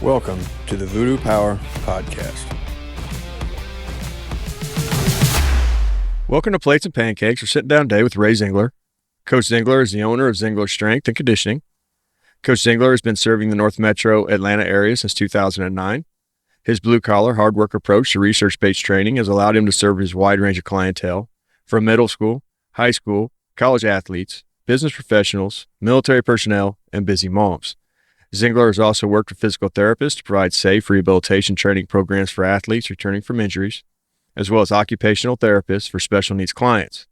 Welcome to the Voodoo Power Podcast. Welcome to Plates and Pancakes. We're sitting down today with Ray Zingler. Coach Zingler is the owner of Zingler Strength and Conditioning. Coach Zingler has been serving the North Metro Atlanta area since 2009. His blue-collar, hard-work approach to research-based training has allowed him to serve his wide range of clientele, from middle school, high school, college athletes, business professionals, military personnel, and busy moms. Zingler has also worked with physical therapists to provide safe rehabilitation training programs for athletes returning from injuries, as well as occupational therapists for special needs clients.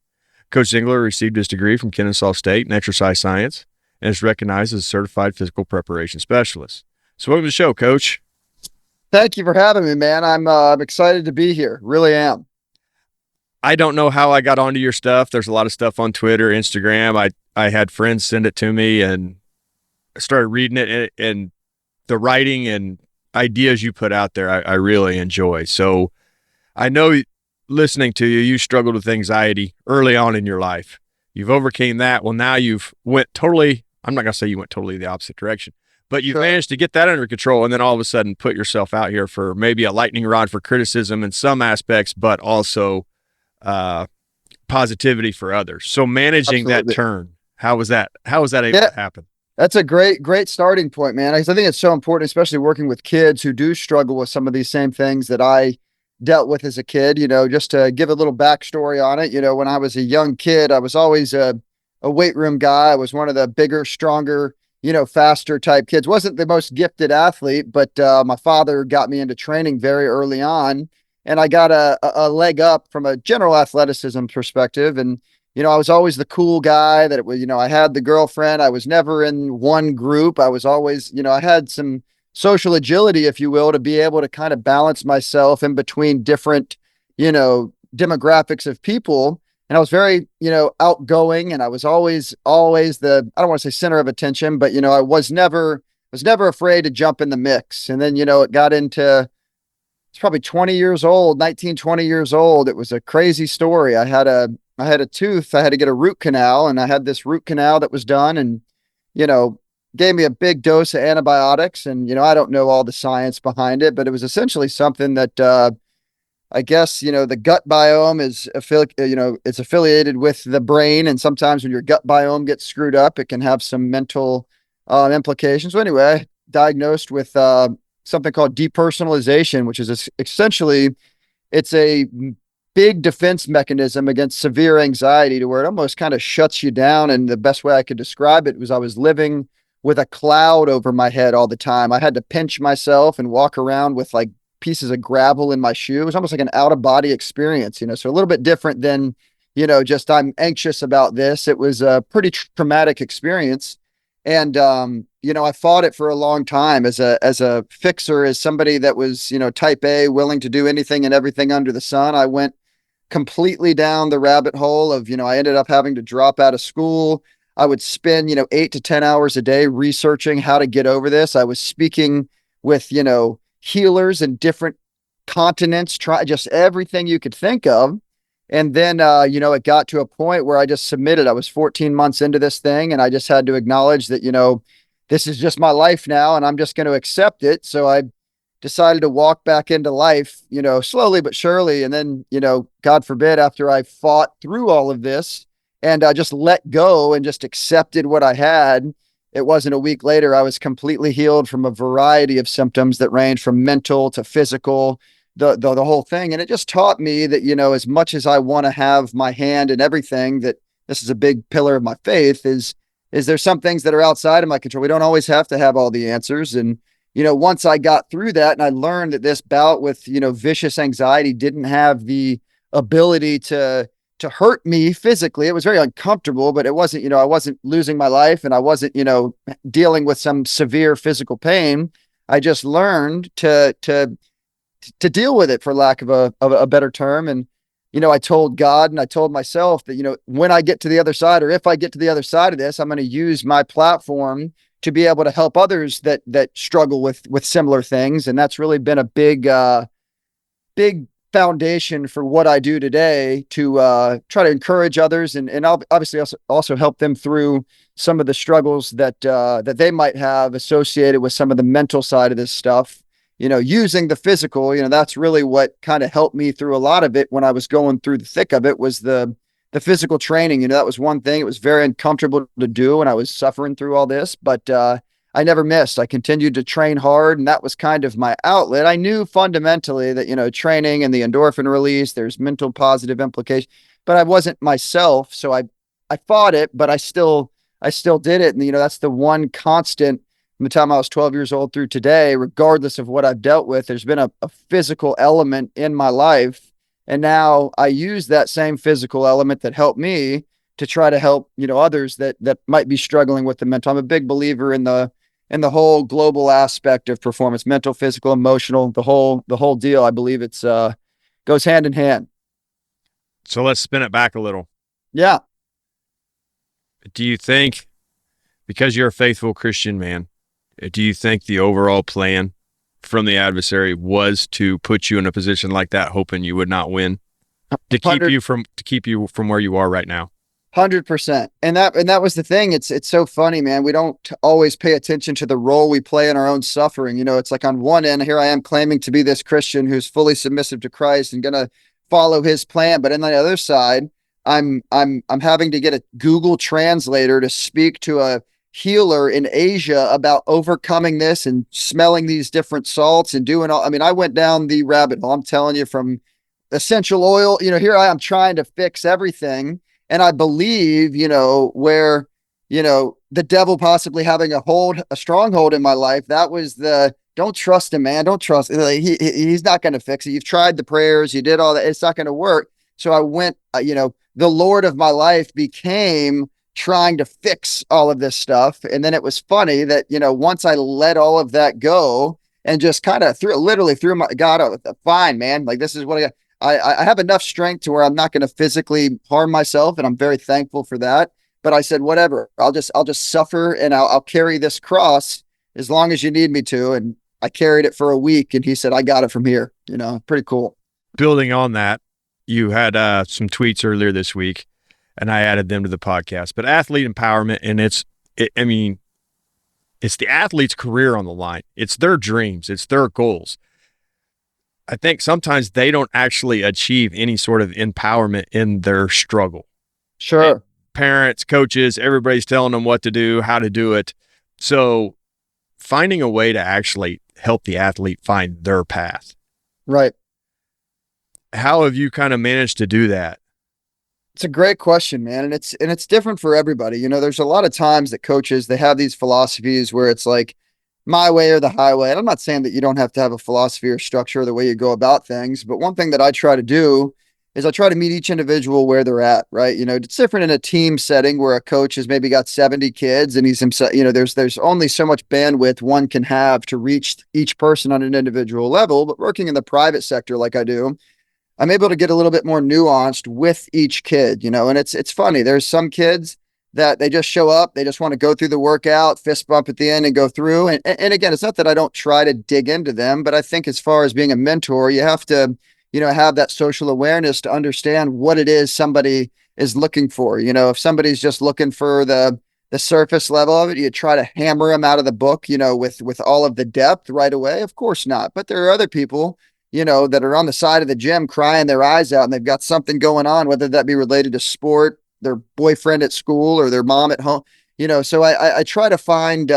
Coach Zingler received his degree from Kennesaw State in exercise science and is recognized as a certified physical preparation specialist. So welcome to the show, Coach. Thank you for having me, man. I'm excited to be here. Really am. I don't know how I got onto your stuff. There's a lot of stuff on Twitter, Instagram. I had friends send it to me, and I started reading it, and the writing and ideas you put out there, I really enjoy. So I know listening to you, you struggled with anxiety early on in your life. You've overcame that. Well, now you've went totally, I'm not going to say you went totally the opposite direction, but you've managed to get that under control, and then all of a sudden put yourself out here for maybe a lightning rod for criticism in some aspects, but also positivity for others. So managing that turn, how was that able to happen? That's a great starting point, man. I think it's so important, especially working with kids who do struggle with some of these same things that I dealt with as a kid. You know, just to give a little backstory on it, you know, when I was a young kid, I was always a weight room guy. I was one of the bigger, stronger, you know, faster type kids. Wasn't the most gifted athlete, but my father got me into training very early on, and I got a leg up from a general athleticism perspective. And you know, I was always the cool guy that it was, you know, I had the girlfriend. I was never in one group. I was always, you know, I had some social agility, if you will, to be able to kind of balance myself in between different, you know, demographics of people. And I was very, you know, outgoing, and I was always the, I don't want to say center of attention, but, you know, I was never afraid to jump in the mix. And then, you know, it got into, it's probably 20 years old, 19, 20 years old. It was a crazy story. I had a tooth. I had to get a root canal, and I had this root canal that was done, and, you know, gave me a big dose of antibiotics. And, you know, I don't know all the science behind it, but it was essentially something that, I guess, you know, the gut biome is, it's affiliated with the brain. And sometimes when your gut biome gets screwed up, it can have some mental, implications. So anyway, diagnosed with, something called depersonalization, which is essentially, it's a big defense mechanism against severe anxiety, to where it almost kind of shuts you down. And the best way I could describe it was I was living with a cloud over my head all the time. I had to pinch myself and walk around with like pieces of gravel in my shoe. It was almost like an out of body experience, you know, so a little bit different than, you know, just I'm anxious about this. It was a pretty traumatic experience. And, you know, I fought it for a long time as a fixer, as somebody that was, you know, type A, willing to do anything and everything under the sun. I went completely down the rabbit hole of, you know, I ended up having to drop out of school. I would spend, you know, 8 to 10 hours a day researching how to get over this. I was speaking with, you know, healers in different continents, try just everything you could think of. And then, you know, it got to a point where I just submitted. I was 14 months into this thing, and I just had to acknowledge that, you know, this is just my life now, and I'm just going to accept it. So I decided to walk back into life, you know, slowly but surely. And then, you know, God forbid, after I fought through all of this and just let go and just accepted what I had, it wasn't a week later, I was completely healed from a variety of symptoms that range from mental to physical, the whole thing. And it just taught me that, you know, as much as I want to have my hand in everything, that this is a big pillar of my faith, is there's some things that are outside of my control. We don't always have to have all the answers. And, you know, once I got through that and I learned that this bout with, you know, vicious anxiety didn't have the ability to hurt me physically. It was very uncomfortable, but it wasn't, you know, I wasn't losing my life, and I wasn't, you know, dealing with some severe physical pain. I just learned to deal with it, for lack of a better term. And, you know, I told God and I told myself that, you know, when I get to the other side, or if I get to the other side of this, I'm going to use my platform to be able to help others that struggle with similar things. And that's really been a big foundation for what I do today, to try to encourage others, and obviously also help them through some of the struggles that they might have associated with some of the mental side of this stuff. Using the physical, that's really what kind of helped me through a lot of it when I was going through the thick of it was the physical training. That was one thing. It was very uncomfortable to do when I was suffering through all this, but I never missed. I continued to train hard, and that was kind of my outlet. I knew fundamentally that, training and the endorphin release, there's mental positive implications, but I wasn't myself. So I fought it, but I still did it. And, that's the one constant from the time I was 12 years old through today, regardless of what I've dealt with, there's been a physical element in my life. And now I use that same physical element that helped me to try to help, others that might be struggling with the mental. I'm a big believer in the whole global aspect of performance, mental, physical, emotional, the whole deal. I believe it's goes hand in hand. So let's spin it back a little. Yeah. Do you think, because you're a faithful Christian man, do you think the overall plan from the adversary was to put you in a position like that, hoping you would not win, to keep 100 you from where you are right now? 100%. And that was the thing. It's so funny, man. We don't always pay attention to the role we play in our own suffering. It's like on one end, here I am claiming to be this Christian who's fully submissive to Christ and gonna follow his plan. But on the other side, I'm having to get a Google translator to speak to a healer in Asia about overcoming this and smelling these different salts and doing all. I mean, I went down the rabbit hole. I'm telling you, from essential oil, here I am trying to fix everything. And I believe, where, the devil possibly having a stronghold in my life, that was don't trust him, man. Don't trust. He's not going to fix it. You've tried the prayers, you did all that. It's not going to work. So I went, the Lord of my life became trying to fix all of this stuff. And then it was funny that, once I let all of that go and just kind of literally threw my God, fine, man. Like, this is what I got. I have enough strength to where I'm not going to physically harm myself. And I'm very thankful for that. But I said, whatever, I'll just suffer and I'll carry this cross as long as you need me to. And I carried it for a week and he said, I got it from here, pretty cool. Building on that, you had some tweets earlier this week, and I added them to the podcast. But athlete empowerment, and it's the athlete's career on the line. It's their dreams. It's their goals. I think sometimes they don't actually achieve any sort of empowerment in their struggle. Sure. And parents, coaches, everybody's telling them what to do, how to do it. So finding a way to actually help the athlete find their path. Right. How have you kind of managed to do that? It's a great question, man. And it's different for everybody. There's a lot of times that coaches, they have these philosophies where it's like my way or the highway. And I'm not saying that you don't have to have a philosophy or structure the way you go about things, but one thing that I try to do is I try to meet each individual where they're at, right? It's different in a team setting where a coach has maybe got 70 kids and he's himself, there's only so much bandwidth one can have to reach each person on an individual level. But working in the private sector like I do, I'm able to get a little bit more nuanced with each kid, and it's funny. There's some kids that they just show up, they just want to go through the workout, fist bump at the end and go through. And again, it's not that I don't try to dig into them, but I think as far as being a mentor, you have to, have that social awareness to understand what it is somebody is looking for. If somebody's just looking for the surface level of it, you try to hammer them out of the book, with all of the depth right away. Of course not. But there are other people that are on the side of the gym crying their eyes out and they've got something going on, whether that be related to sport, their boyfriend at school or their mom at home, so I try to find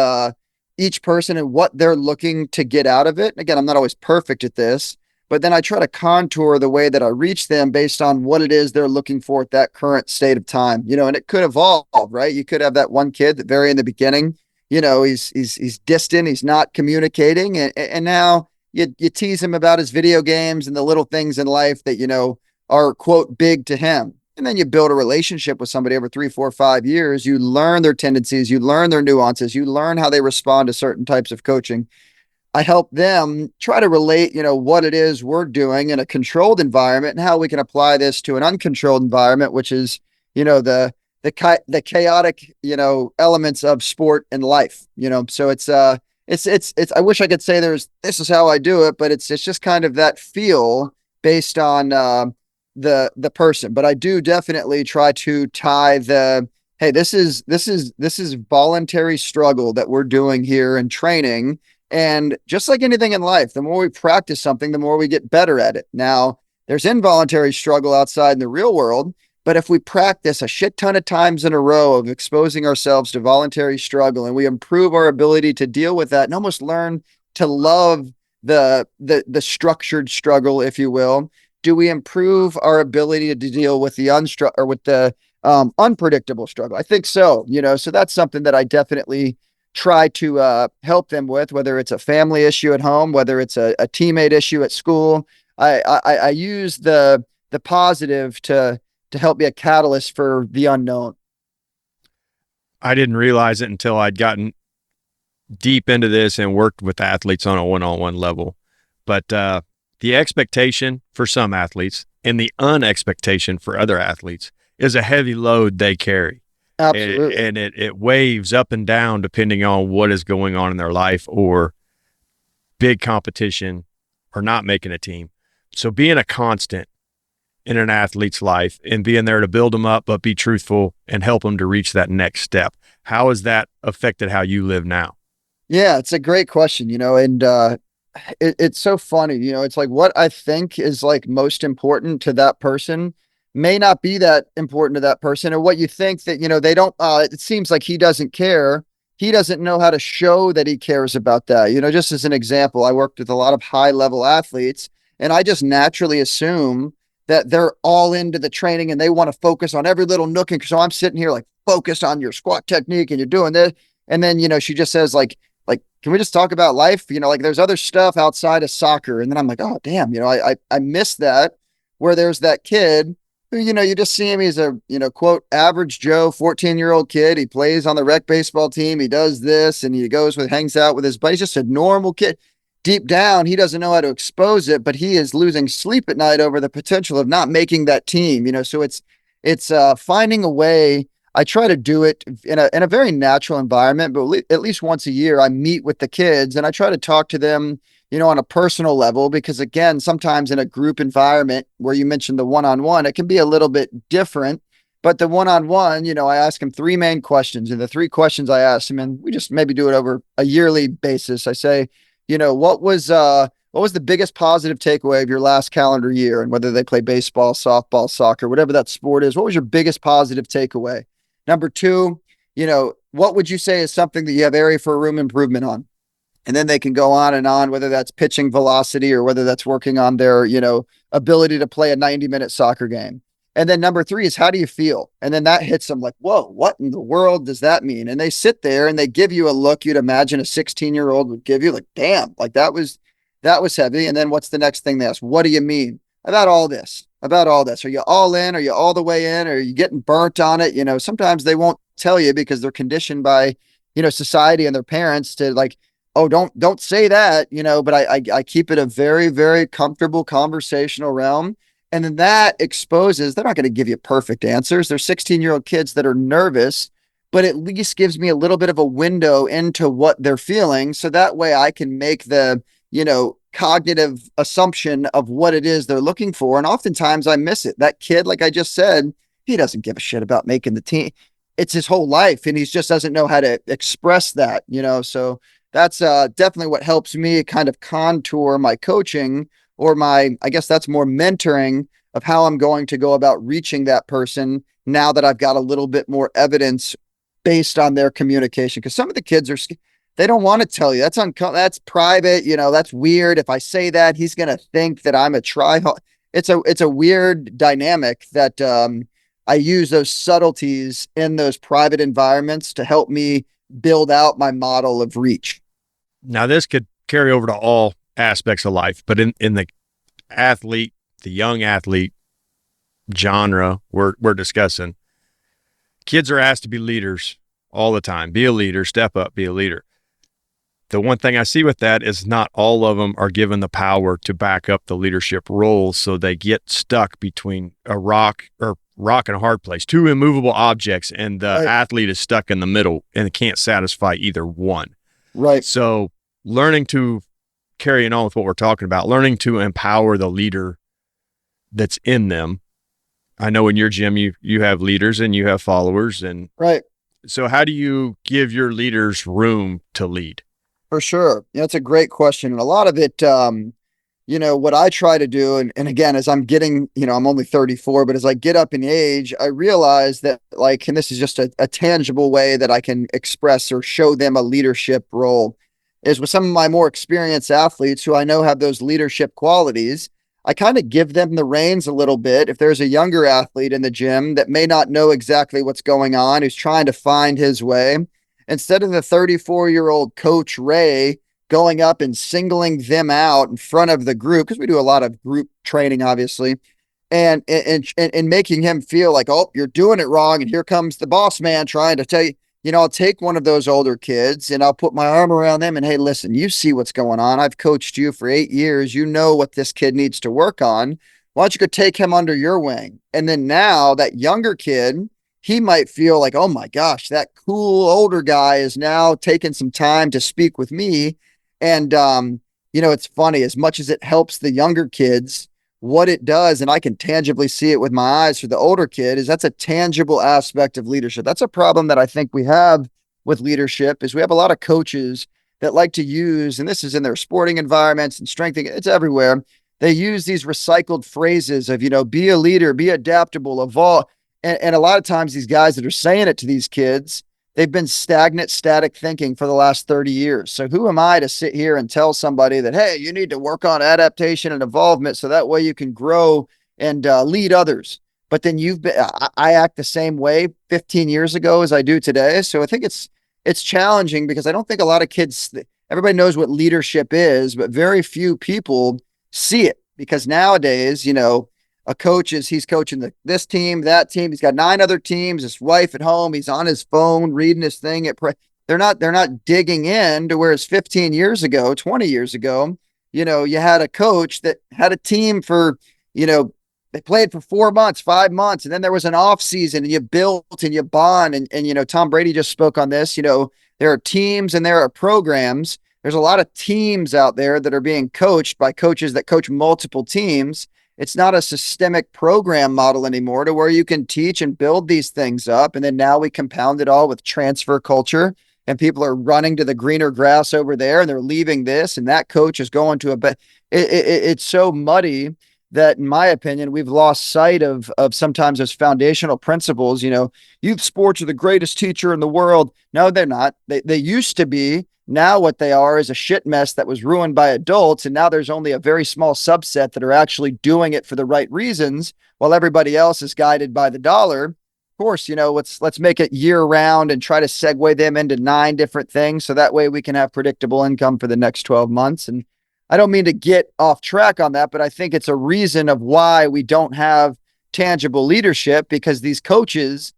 each person and what they're looking to get out of it. Again, I'm not always perfect at this, but then I try to contour the way that I reach them based on what it is they're looking for at that current state of time, and it could evolve, right? You could have that one kid that very in the beginning, he's distant, he's not communicating. And now, you tease him about his video games and the little things in life that, are quote big to him. And then you build a relationship with somebody over 3, 4, 5 years. You learn their tendencies, you learn their nuances, you learn how they respond to certain types of coaching. I help them try to relate, what it is we're doing in a controlled environment and how we can apply this to an uncontrolled environment, which is, the chaotic, elements of sport and life, so it's I wish I could say this is how I do it, but it's just kind of that feel based on the person. But I do definitely try to tie the hey, this is voluntary struggle that we're doing here in training. And just like anything in life, the more we practice something, the more we get better at it. Now, there's involuntary struggle outside in the real world, but if we practice a shit ton of times in a row of exposing ourselves to voluntary struggle and we improve our ability to deal with that and almost learn to love the structured struggle, if you will, do we improve our ability to deal with the unstru or with the unpredictable struggle? I think so, so that's something that I definitely try to help them with, whether it's a family issue at home, whether it's a teammate issue at school. I use the positive to help be a catalyst for the unknown. I didn't realize it until I'd gotten deep into this and worked with athletes on a one-on-one level. But the expectation for some athletes and the unexpectation for other athletes is a heavy load they carry. Absolutely. And it waves up and down depending on what is going on in their life or big competition or not making a team. So being a constant in an athlete's life and being there to build them up, but be truthful and help them to reach that next step. How has that affected how you live now? Yeah, it's a great question, and it's so funny, it's like what I think is like most important to that person may not be that important to that person, or what you think that, they don't, it seems like he doesn't care. He doesn't know how to show that he cares about that. Just as an example, I worked with a lot of high level athletes, and I just naturally assume that they're all into the training and they want to focus on every little nook. And so I'm sitting here like focused on your squat technique and you're doing this. And then, she just says like, can we just talk about life? Like there's other stuff outside of soccer. And then I'm like, oh, damn, I miss that where there's that kid who, you just see him. He's a, quote, average Joe, 14-year-old kid. He plays on the rec baseball team. He does this and he hangs out with his buddies, just a normal kid. Deep down, he doesn't know how to expose it, but he is losing sleep at night over the potential of not making that team, so it's finding a way. I try to do it in a very natural environment, but at least once a year, I meet with the kids and I try to talk to them, on a personal level, because again, sometimes in a group environment where you mentioned the one-on-one, it can be a little bit different. But the one-on-one, I ask them three main questions, and the three questions I ask them, and we just maybe do it over a yearly basis. I say, what was the biggest positive takeaway of your last calendar year? And whether they play baseball, softball, soccer, whatever that sport is, what was your biggest positive takeaway? Number two, what would you say is something that you have area for room improvement on? And then they can go on and on, whether that's pitching velocity or whether that's working on their, ability to play a 90-minute soccer game. And then number three is, how do you feel? And then that hits them like, whoa, what in the world does that mean? And they sit there and they give you a look you'd imagine a 16-year-old would give you, like, damn, like that was heavy. And then what's the next thing they ask? What do you mean about all this? About all this? Are you all in? Are you all the way in? Are you getting burnt on it? Sometimes they won't tell you because they're conditioned by, society and their parents to like, oh, don't say that, but I keep it a very, very comfortable conversational realm. And then that exposes, they're not going to give you perfect answers. They're 16-year-old kids that are nervous, but at least gives me a little bit of a window into what they're feeling. So that way I can make the, cognitive assumption of what it is they're looking for. And oftentimes I miss it. That kid, like I just said, he doesn't give a shit about making the team. It's his whole life. And he just doesn't know how to express that, so that's definitely what helps me kind of contour my coaching, or I guess that's more mentoring of how I'm going to go about reaching that person now that I've got a little bit more evidence based on their communication. Because some of the kids they don't want to tell you. That's private. That's weird. If I say that, he's going to think that I'm a try. It's a weird dynamic that I use those subtleties in those private environments to help me build out my model of reach. Now, this could carry over to all aspects of life, but in the athlete, the young athlete genre we're discussing, kids are asked to be leaders all the time. Be a leader, step up, be a leader. The one thing I see with that is not all of them are given the power to back up the leadership role, so they get stuck between a rock and a hard place, two immovable objects, and the Right. athlete is stuck in the middle and can't satisfy either one. Right. So learning to, carrying on with what we're talking about, learning to empower the leader that's in them, I know in your gym you have leaders and you have followers, and Right. so how do you give your leaders room to lead? For sure. Yeah, that's a great question. And a lot of it, what I try to do, and again, as I'm getting, I'm only 34, but as I get up in age, I realize that, like, and this is just a tangible way that I can express or show them a leadership role, is with some of my more experienced athletes who I know have those leadership qualities. I kind of give them the reins a little bit. If there's a younger athlete in the gym that may not know exactly what's going on, who's trying to find his way, instead of the 34-year-old coach Ray going up and singling them out in front of the group, because we do a lot of group training, obviously, and making him feel like, oh, you're doing it wrong, and here comes the boss man trying to tell you. I'll take one of those older kids and I'll put my arm around them and, hey, listen, you see what's going on. I've coached you for 8 years. You know what this kid needs to work on. Why don't you go take him under your wing? And then now that younger kid, he might feel like, oh my gosh, that cool older guy is now taking some time to speak with me. And, it's funny, as much as it helps the younger kids, what it does, and I can tangibly see it with my eyes for the older kid, is that's a tangible aspect of leadership. That's a problem that I think we have with leadership is we have a lot of coaches that like to use, and this is in their sporting environments and strengthening, it's everywhere. They use these recycled phrases of, be a leader, be adaptable, evolve. And a lot of times these guys that are saying it to these kids, they've been stagnant, static thinking for the last 30 years. So who am I to sit here and tell somebody that, hey, you need to work on adaptation and involvement so that way you can grow and lead others. But then I act the same way 15 years ago as I do today. So I think it's challenging because I don't think a lot of kids, everybody knows what leadership is, but very few people see it because nowadays, a coach he's coaching this team, that team. He's got 9 other teams. His wife at home. He's on his phone reading his thing. They're not digging in to whereas 15 years ago, 20 years ago, you had a coach that had a team for, they played for 4 months, 5 months, and then there was an off season and you built and you bond. And Tom Brady just spoke on this. There are teams and there are programs. There's a lot of teams out there that are being coached by coaches that coach multiple teams. It's not a systemic program model anymore to where you can teach and build these things up. And then now we compound it all with transfer culture and people are running to the greener grass over there and they're leaving this and that coach is going to it's so muddy that in my opinion, we've lost sight of sometimes those foundational principles. Youth sports are the greatest teacher in the world. No, they're not. They used to be. Now what they are is a shit mess that was ruined by adults. And now there's only a very small subset that are actually doing it for the right reasons while everybody else is guided by the dollar. Of course, let's make it year round and try to segue them into 9 different things. So that way we can have predictable income for the next 12 months. And I don't mean to get off track on that, but I think it's a reason of why we don't have tangible leadership because these coaches,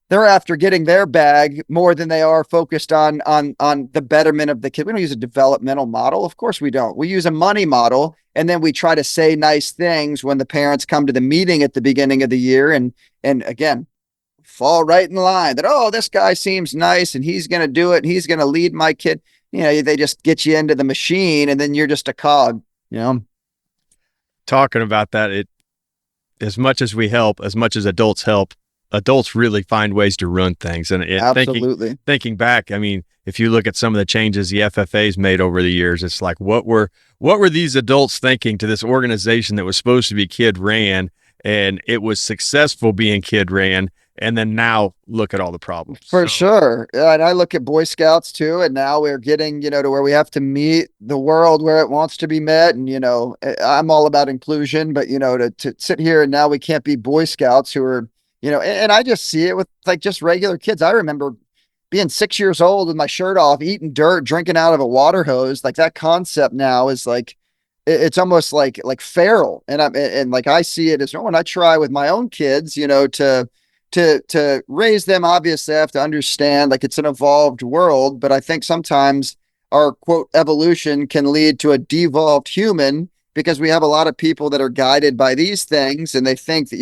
they're after getting their bag more than they are focused on the betterment of the kid. We don't use a developmental model. Of course we don't. We use a money model. And then we try to say nice things when the parents come to the meeting at the beginning of the year. And again, fall right in line that, oh, this guy seems nice and he's going to do it. And he's going to lead my kid. They just get you into the machine and then you're just a cog. Talking about that, as much as we help, as much as adults help, adults really find ways to ruin things. And Absolutely. Thinking back, I mean, if you look at some of the changes the FFA's made over the years, it's like, what were these adults thinking to this organization that was supposed to be kid ran and it was successful being kid ran? And then now look at all the problems. For sure. And I look at Boy Scouts too. And now we're getting, to where we have to meet the world where it wants to be met. And, I'm all about inclusion, but, to sit here and now we can't be Boy Scouts who are, and I just see it with like just regular kids. I remember being 6 years old with my shirt off, eating dirt, drinking out of a water hose. Like that concept now is like, it's almost like feral. And like, I see it as when I try with my own kids, to raise them. Obviously I have to understand like it's an evolved world, but I think sometimes our quote evolution can lead to a devolved human because we have a lot of people that are guided by these things and they think that,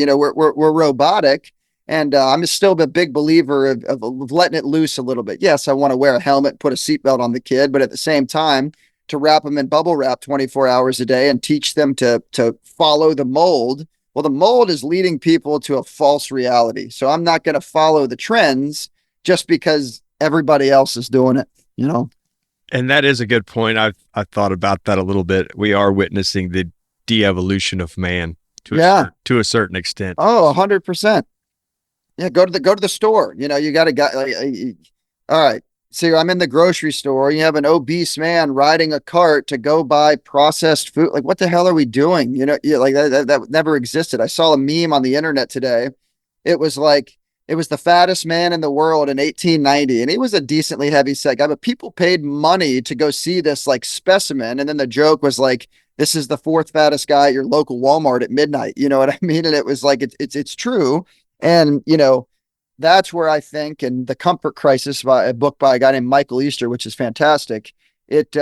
we're robotic. And I'm still a big believer of letting it loose a little bit. Yes, I want to wear a helmet, put a seatbelt on the kid, but at the same time, to wrap them in bubble wrap 24 hours a day and teach them to follow the mold. Well, the mold is leading people to a false reality. So I'm not going to follow the trends just because everybody else is doing it, you know? And that is a good point. I've thought about that a little bit. We are witnessing the de-evolution of man Yeah. to a certain extent. Oh, 100%. Yeah, go to the store. You know, you got a guy like, all right. So I'm in the grocery store. You have an obese man riding a cart to go buy processed food. Like, what the hell are we doing? You know, yeah, like that never existed. I saw a meme on the internet today. It was like it was the fattest man in the world in 1890, and he was a decently heavy set guy. But people paid money to go see this like specimen, and then the joke was like, "This is the fourth fattest guy at your local Walmart at midnight." You know what I mean? And it was like it's true. And, you know, that's where I think, and The Comfort Crisis, by a book by a guy named Michael Easter, which is fantastic. It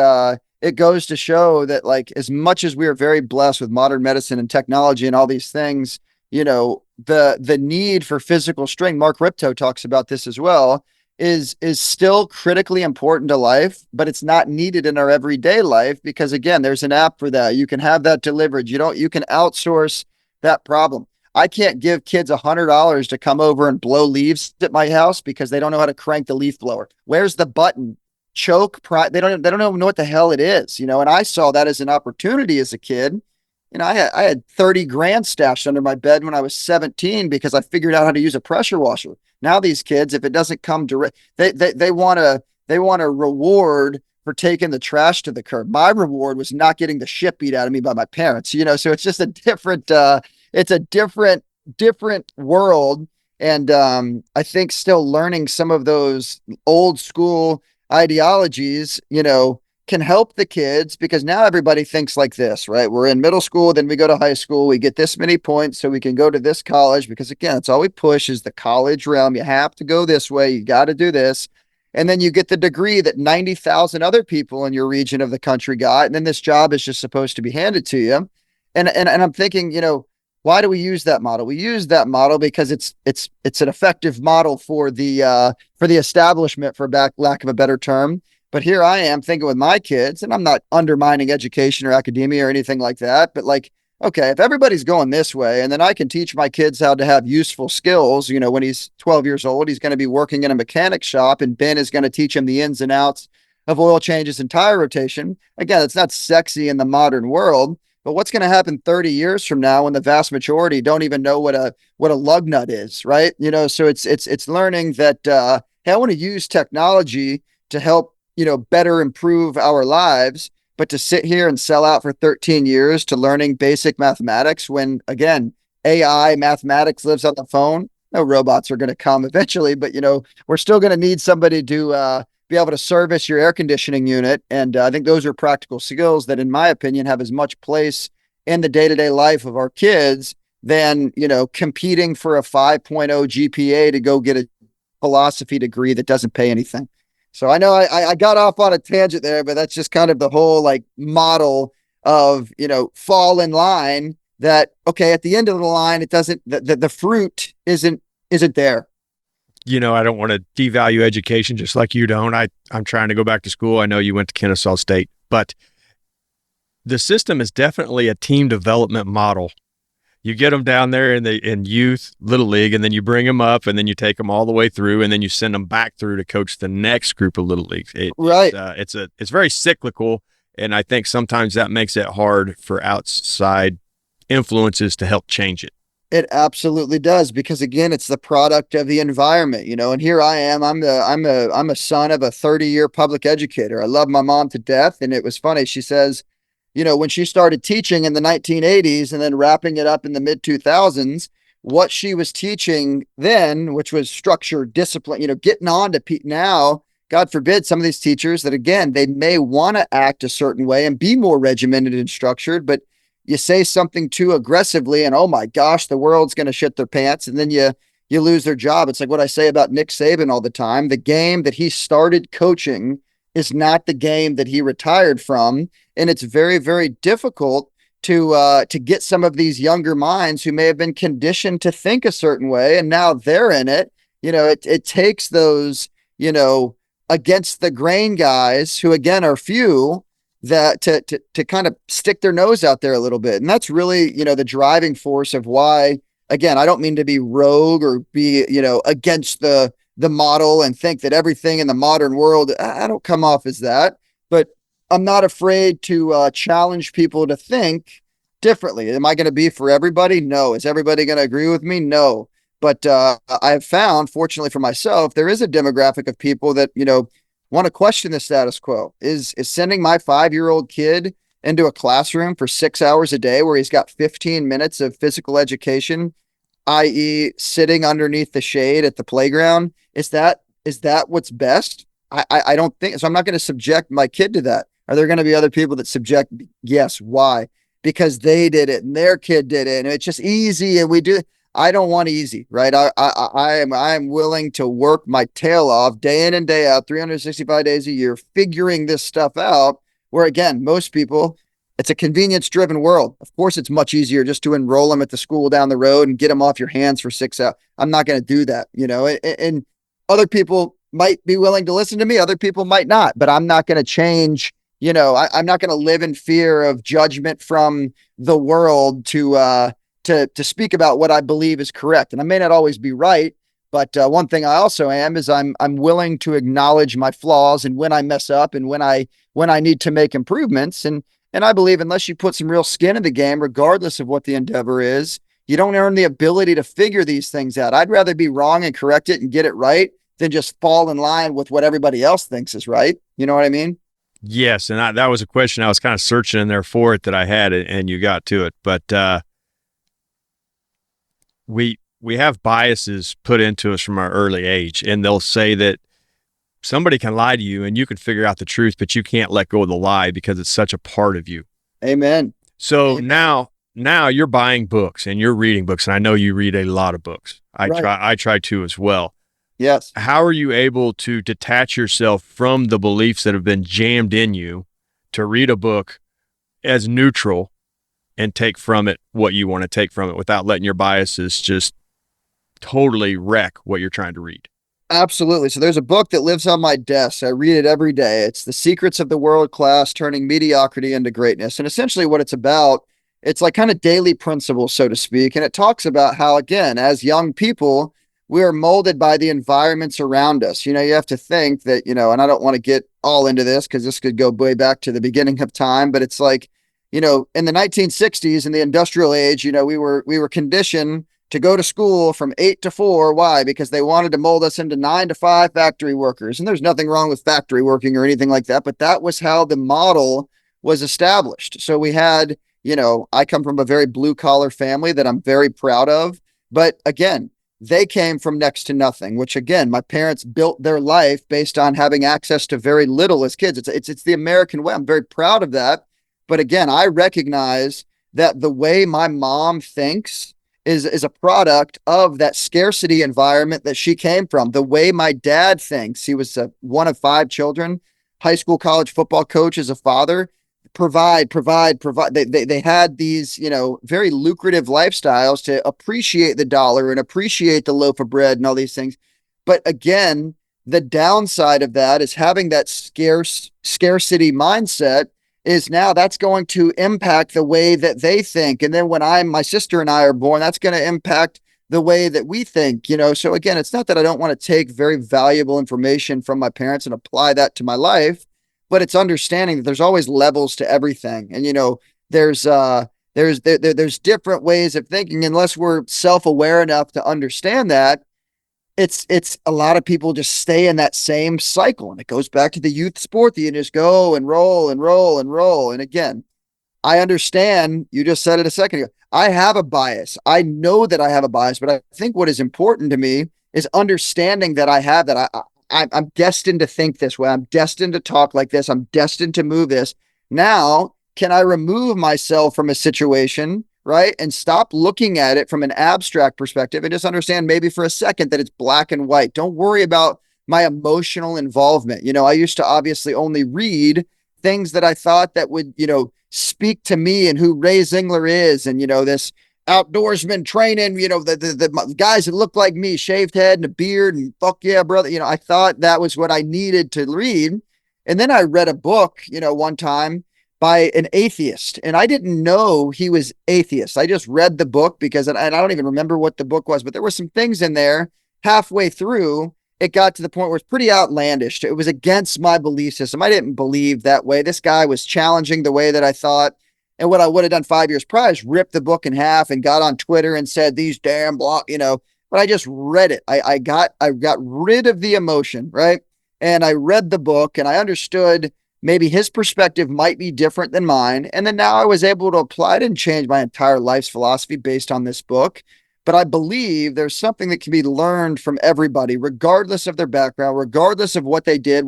goes to show that, like, as much as we are very blessed with modern medicine and technology and all these things, you know, the need for physical strength, Mark Ripto talks about this as well, is still critically important to life, but it's not needed in our everyday life because, again, there's an app for that. You can have that delivered. You can outsource that problem. I can't give kids $100 to come over and blow leaves at my house because they don't know how to crank the leaf blower. Where's the button? Choke. They don't even know what the hell it is, you know. And I saw that as an opportunity as a kid. You know, I had 30 grand stashed under my bed when I was 17 because I figured out how to use a pressure washer. Now these kids, if it doesn't come direct, they want a reward for taking the trash to the curb. My reward was not getting the shit beat out of me by my parents, you know. So it's just a different it's a different world. And I think still learning some of those old school ideologies, you know, can help the kids because now everybody thinks like this, right? We're in middle school, then we go to high school, we get this many points so we can go to this college because, again, it's all we push is the college realm. You have to go this way, you got to do this. And then you get the degree that 90,000 other people in your region of the country got. And then this job is just supposed to be handed to you. And I'm thinking, you know, why do we use that model? We use that model because it's an effective model for the establishment, for lack of a better term. But here I am thinking with my kids, and I'm not undermining education or academia or anything like that, but like, okay, if everybody's going this way, and then I can teach my kids how to have useful skills, you know, when he's 12 years old, he's going to be working in a mechanic shop, and Ben is going to teach him the ins and outs of oil changes and tire rotation. Again, it's not sexy in the modern world, but what's going to happen 30 years from now when the vast majority don't even know what a lug nut is, right? You know, so it's learning that hey, I want to use technology to help, you know, better improve our lives, but to sit here and sell out for 13 years to learning basic mathematics when, again, AI mathematics lives on the phone. No, robots are going to come eventually, but, you know, we're still going to need somebody to be able to service your air conditioning unit. And I think those are practical skills that, in my opinion, have as much place in the day-to-day life of our kids than, you know, competing for a 5.0 GPA to go get a philosophy degree that doesn't pay anything. So I know I got off on a tangent there, but that's just kind of the whole like model of, you know, fall in line that, okay, at the end of the line, it doesn't, the fruit isn't there. You know, I don't want to devalue education just like you don't. I'm trying to go back to school. I know you went to Kennesaw State, but the system is definitely a team development model. You get them down there in youth, little league, and then you bring them up, and then you take them all the way through, and then you send them back through to coach the next group of little leagues. Right. It's very cyclical, and I think sometimes that makes it hard for outside influences to help change it. It absolutely does because, again, it's the product of the environment, you know. And here I am. I'm a son of a 30-year public educator. I love my mom to death, and it was funny. She says, you know, when she started teaching in the 1980s and then wrapping it up in the mid 2000s, what she was teaching then, which was structure, discipline, you know, getting on to now. God forbid some of these teachers that, again, they may want to act a certain way and be more regimented and structured, but you say something too aggressively and, oh my gosh, the world's going to shit their pants. And then you lose their job. It's like what I say about Nick Saban all the time. The game that he started coaching is not the game that he retired from. And it's very, very difficult to get some of these younger minds who may have been conditioned to think a certain way. And now they're in it. You know, it takes those, you know, against the grain guys who, again, are few, that to kind of stick their nose out there a little bit. And that's really, the driving force of why, again, I don't mean to be rogue or be, against the model and think that everything in the modern world, I don't come off as that, but I'm not afraid to challenge people to think differently. Am I going to be for everybody? No. Is everybody going to agree with me? No. But I've found, fortunately for myself, there is a demographic of people that, want to question the status quo. Is sending my 5-year-old kid into a classroom for 6 hours a day where he's got 15 minutes of physical education, i.e., sitting underneath the shade at the playground? Is that what's best? I don't think so. I'm not going to subject my kid to that. Are there going to be other people that subject? Yes. Why? Because they did it and their kid did it, and it's just easy, and we do. I don't want easy, right? I am willing to work my tail off day in and day out, 365 days a year, figuring this stuff out. Where again, most people, it's a convenience driven world. Of course, it's much easier just to enroll them at the school down the road and get them off your hands for 6 hours. I'm not going to do that, and other people might be willing to listen to me. Other people might not, but I'm not going to change. I'm not going to live in fear of judgment from the world to speak about what I believe is correct. And I may not always be right, but one thing I also am is I'm willing to acknowledge my flaws and when I mess up and when I need to make improvements. And I believe unless you put some real skin in the game, regardless of what the endeavor is, you don't earn the ability to figure these things out. I'd rather be wrong and correct it and get it right than just fall in line with what everybody else thinks is right. You know what I mean? Yes, and that was a question I was kind of searching in there for it that I had, and you got to it. But we have biases put into us from our early age, and they'll say that somebody can lie to you and you can figure out the truth, but you can't let go of the lie because it's such a part of you. Amen. So Amen. now you're buying books and you're reading books, and I know you read a lot of books. Right. I try to as well. Yes. How are you able to detach yourself from the beliefs that have been jammed in you to read a book as neutral and take from it what you want to take from it without letting your biases just totally wreck what you're trying to read? Absolutely. So there's a book that lives on my desk. I read it every day. It's The Secrets of the World Class, Turning Mediocrity into Greatness. And essentially what it's about, it's like kind of daily principles, so to speak. And it talks about how, again, as young people, we are molded by the environments around us. You have to think that, and I don't want to get all into this because this could go way back to the beginning of time, but it's like, in the 1960s, in the industrial age, we were conditioned to go to school from 8 to 4. Why? Because they wanted to mold us into 9 to 5 factory workers. And there's nothing wrong with factory working or anything like that, but that was how the model was established. So we had, I come from a very blue collar family that I'm very proud of. But again, they came from next to nothing, which again, my parents built their life based on having access to very little as kids. It's the American way. I'm very proud of that. But again, I recognize that the way my mom thinks is a product of that scarcity environment that she came from. The way my dad thinks, he was one of 5 children, high school, college football coach as a father. Provide. They had these, very lucrative lifestyles to appreciate the dollar and appreciate the loaf of bread and all these things. But again, the downside of that is having that scarcity mindset is now that's going to impact the way that they think. And then when my sister and I are born, that's going to impact the way that we think. So again, it's not that I don't want to take very valuable information from my parents and apply that to my life, but it's understanding that there's always levels to everything. And, there's different ways of thinking. Unless we're self-aware enough to understand that, it's a lot of people just stay in that same cycle, and it goes back to the youth sport that you just go and roll and roll and roll. And again, I understand, you just said it a second ago, I have a bias. I know that I have a bias, but I think what is important to me is understanding that I have that. I'm destined to think this way. I'm destined to talk like this. I'm destined to move this. Now, can I remove myself from a situation, right? And stop looking at it from an abstract perspective and just understand maybe for a second that it's black and white. Don't worry about my emotional involvement. I used to obviously only read things that I thought that would, speak to me and who Ray Zingler is. And, this outdoorsman training, the guys that look like me, shaved head and a beard and fuck yeah, brother. I thought that was what I needed to read. And then I read a book, one time, by an atheist. And I didn't know he was atheist. I just read the book because, and I don't even remember what the book was, but there were some things in there halfway through. It got to the point where it's pretty outlandish. It was against my belief system. I didn't believe that way. This guy was challenging the way that I thought. And what I would have done 5 years prior is ripped the book in half and got on Twitter and said, these damn block, but I just read it. I got rid of the emotion, right? And I read the book and I understood maybe his perspective might be different than mine. And then now I was able to apply it and change my entire life's philosophy based on this book. But I believe there's something that can be learned from everybody, regardless of their background, regardless of what they did,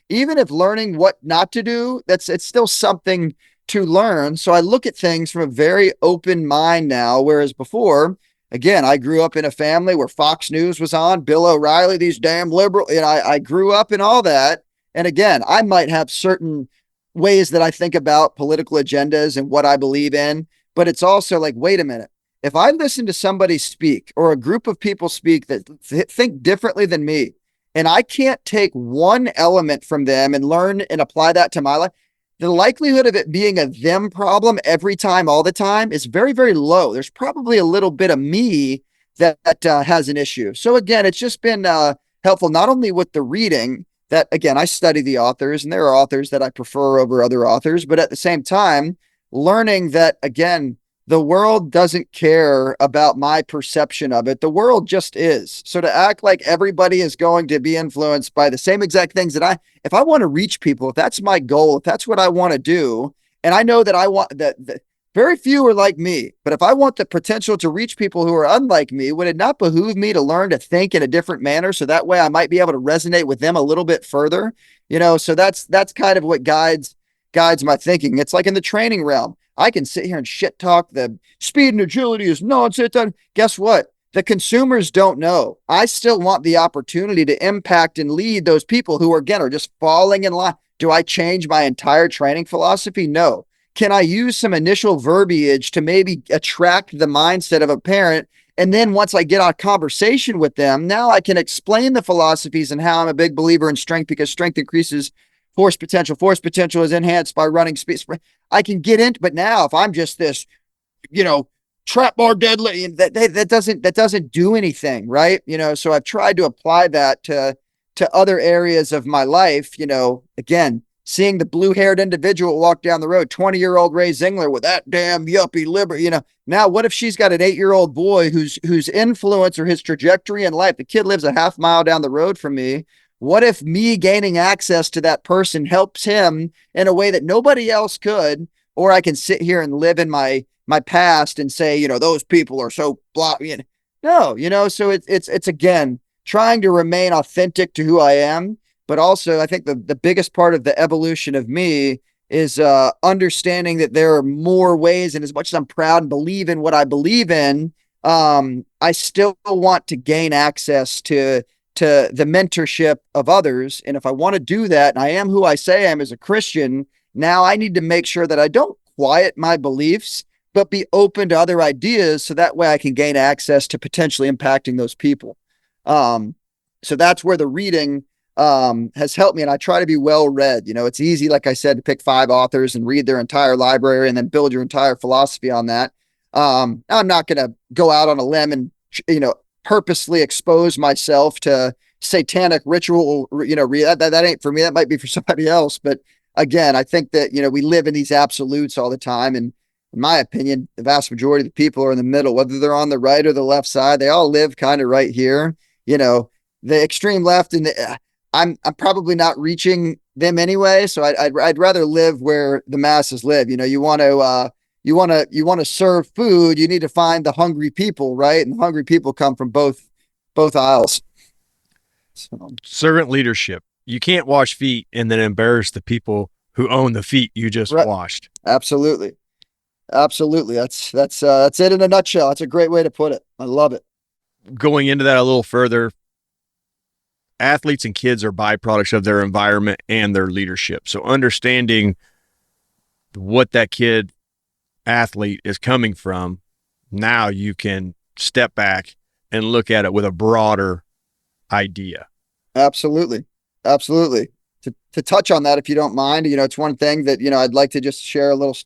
even if learning what not to do, it's still something to learn. So I look at things from a very open mind now, whereas before, again, I grew up in a family where Fox News was on, Bill O'Reilly, these damn liberal, and I grew up in all that. And again, I might have certain ways that I think about political agendas and what I believe in, but it's also like, wait a minute. If I listen to somebody speak or a group of people speak that think differently than me, and I can't take one element from them and learn and apply that to my life, the likelihood of it being a them problem every time, all the time is very, very low. There's probably a little bit of me that has an issue. So again, it's just been helpful, not only with the reading that, again, I study the authors and there are authors that I prefer over other authors, but at the same time, learning that, again, the world doesn't care about my perception of it. The world just is. So to act like everybody is going to be influenced by the same exact things that if I want to reach people, if that's my goal, if that's what I want to do, and I know that I want that very few are like me, but if I want the potential to reach people who are unlike me, would it not behoove me to learn to think in a different manner? So that way I might be able to resonate with them a little bit further, so that's kind of what guides my thinking. It's like in the training realm. I can sit here and shit talk the speed and agility is nonsense. Guess what? The consumers don't know. I still want the opportunity to impact and lead those people who, again, are just falling in line. Do I change my entire training philosophy? No. Can I use some initial verbiage to maybe attract the mindset of a parent? And then once I get on a conversation with them, now I can explain the philosophies and how I'm a big believer in strength because strength increases force potential. Force potential is enhanced by running speed. I can get into, but now if I'm just this, trap bar deadlift, that doesn't do anything, right? So I've tried to apply that to other areas of my life. Again, seeing the blue-haired individual walk down the road, 20-year-old Ray Zingler with that damn yuppie liver, now what if she's got an 8-year-old boy whose influence or his trajectory in life, the kid lives a half mile down the road from me. What if me gaining access to that person helps him in a way that nobody else could? Or I can sit here and live in my past and say, those people are so blah. No, so it's again trying to remain authentic to who I am, but also I think the biggest part of the evolution of me is understanding that there are more ways. And as much as I'm proud and believe in what I believe in, I still want to gain access to the mentorship of others. And if I want to do that, and I am who I say I am as a Christian, now I need to make sure that I don't quiet my beliefs, but be open to other ideas. So that way I can gain access to potentially impacting those people. So that's where the reading has helped me. And I try to be well read. It's easy, like I said, to pick 5 authors and read their entire library and then build your entire philosophy on that. I'm not going to go out on a limb and, purposely expose myself to satanic ritual, that ain't for me. That might be for somebody else. But again, I think that, we live in these absolutes all the time. And in my opinion, the vast majority of the people are in the middle, whether they're on the right or the left side, they all live kind of right here. The extreme left and I'm probably not reaching them anyway. So I'd rather live where the masses live. You want to serve food, you need to find the hungry people, right? And the hungry people come from both aisles. So. Servant leadership. You can't wash feet and then embarrass the people who own the feet you just washed. Absolutely. That's it in a nutshell. That's a great way to put it. I love it. Going into that a little further, athletes and kids are byproducts of their environment and their leadership. So understanding what that kid athlete is coming from, now you can step back and look at it with a broader idea. Absolutely. To to touch on that, if you don't mind. It's one thing that, I'd like to just share a little,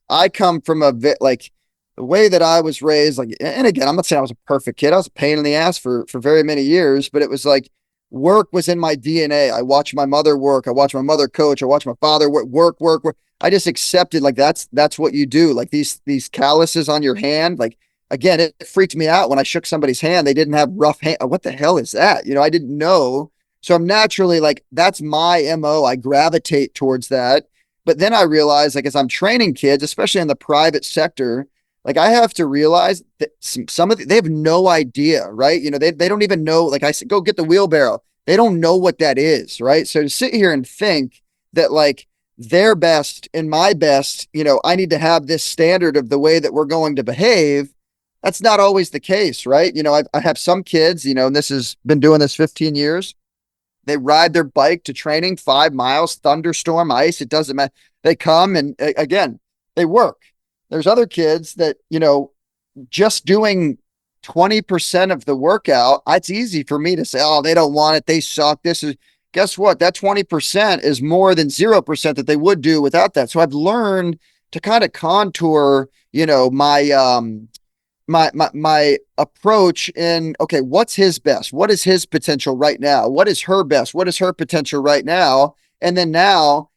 I come from like the way that I was raised, like, and again, I'm not saying I was a perfect kid. I was a pain in the ass for very many years, but it was like work was in my DNA. I watched my mother work. I watched my mother coach. I watched my father work. I just accepted like that's what you do. Like these calluses on your hand, like again, it freaked me out when I shook somebody's hand. They didn't have rough hand. What the hell is that? I didn't know. So I'm naturally like, that's my MO. I gravitate towards that. But then I realize, like, as I'm training kids, especially in the private sector, like I have to realize that some of they have no idea, right? They don't even know. Like I said, go get the wheelbarrow. They don't know what that is, right? So to sit here and think that like their best and my best, I need to have this standard of the way that we're going to behave. That's not always the case, right? I have some kids, and this has been doing this 15 years. They ride their bike to training 5 miles, thunderstorm, ice. It doesn't matter. They come and again, they work. There's other kids that, just doing 20% of the workout, it's easy for me to say, oh, they don't want it. They suck. Guess what? That 20% is more than 0% that they would do without that. So I've learned to kind of contour, my approach in, okay, what's his best? What is his potential right now? What is her best? What is her potential right now? And then now,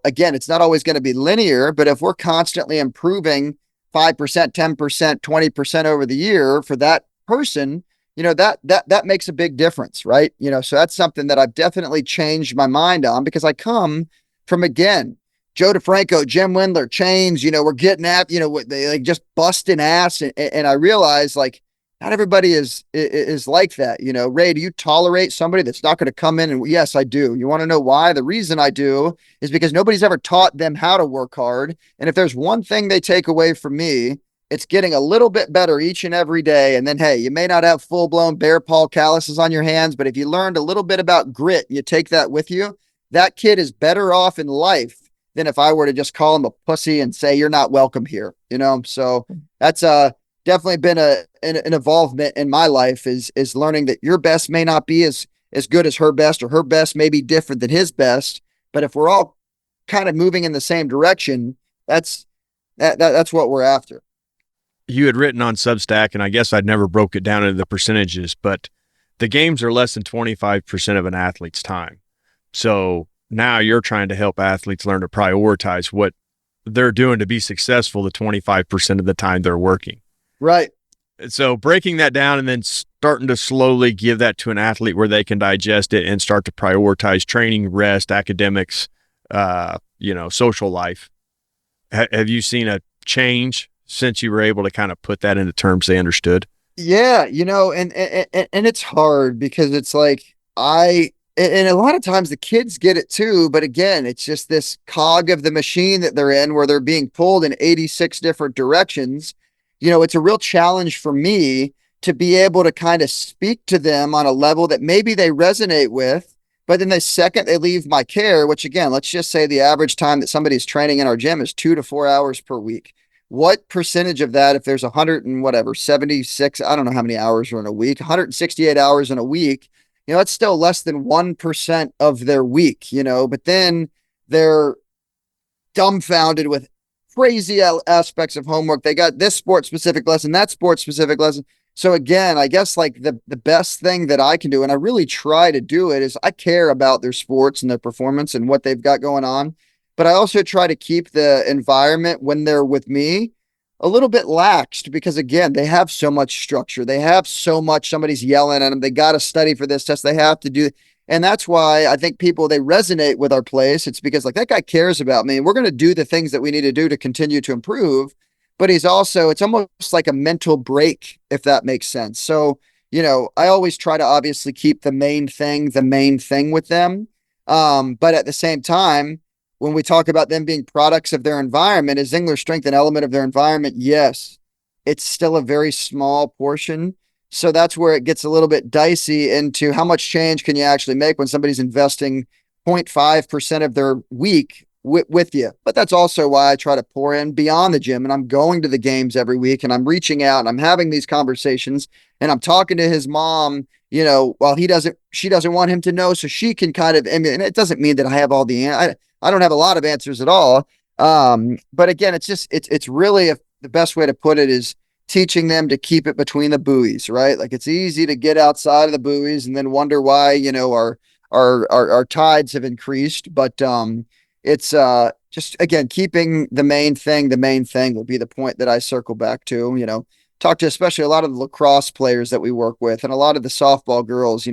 again, it's not always going to be linear, but if we're constantly improving 5%, 10%, 20% over the year for that person, that makes a big difference, right? So that's something that I've definitely changed my mind on, because I come from, again, Joe DeFranco, Jim Wendler, Chains, we're getting at, they like just busting ass. And I realize like not everybody is like that. Ray, do you tolerate somebody that's not going to come in? And yes, I do. You want to know why? The reason I do is because nobody's ever taught them how to work hard. And if there's one thing they take away from me, it's getting a little bit better each and every day. And then, hey, you may not have full blown bear paw calluses on your hands, but if you learned a little bit about grit, you take that with you, that kid is better off in life than if I were to just call him a pussy and say, you're not welcome here, So that's definitely been an involvement in my life is learning that your best may not be as good as her best, or her best may be different than his best. But if we're all kind of moving in the same direction, that's what we're after. You had written on Substack, and I guess I'd never broke it down into the percentages, but the games are less than 25% of an athlete's time. So now you're trying to help athletes learn to prioritize what they're doing to be successful the 25% of the time they're working. Right. So breaking that down and then starting to slowly give that to an athlete where they can digest it and start to prioritize training, rest, academics, social life. Have you seen a change since you were able to kind of put that into terms they understood? Yeah. And it's hard because it's like, and a lot of times the kids get it too, but again, it's just this cog of the machine that they're in where they're being pulled in 86 different directions. It's a real challenge for me to be able to kind of speak to them on a level that maybe they resonate with, but then the second they leave my care, which again, let's just say the average time that somebody's training in our gym is 2 to 4 hours per week. What percentage of that, if there's 100 and whatever, 76, I don't know how many hours are in a week, 168 hours in a week, it's still less than 1% of their week, but then they're dumbfounded with crazy aspects of homework. They got this sport specific lesson, that sport specific lesson. So again, I guess like the best thing that I can do, and I really try to do it, is I care about their sports and their performance and what they've got going on. But I also try to keep the environment when they're with me a little bit laxed, because again, they have so much structure. They have so much, somebody's yelling at them. They got to study for this test. They have to do. And that's why I think people, they resonate with our place. It's because like that guy cares about me. We're going to do the things that we need to do to continue to improve. But it's almost like a mental break, if that makes sense. So, I always try to obviously keep the main thing with them. But at the same time, when we talk about them being products of their environment, is Zingler Strength an element of their environment? Yes. It's still a very small portion. So that's where it gets a little bit dicey into how much change can you actually make when somebody's investing 0.5% of their week with you. But that's also why I try to pour in beyond the gym, and I'm going to the games every week, and I'm reaching out and I'm having these conversations, and I'm talking to his mom while she doesn't want him to know. So she can kind of, I mean, and it doesn't mean that I have all I don't have a lot of answers at all. But again, it's really the best way to put it is teaching them to keep it between the buoys, right? Like it's easy to get outside of the buoys and then wonder why, our tides have increased. But it's just again keeping the main thing will be the point that I circle back to, talk to especially a lot of the lacrosse players that we work with and a lot of the softball girls,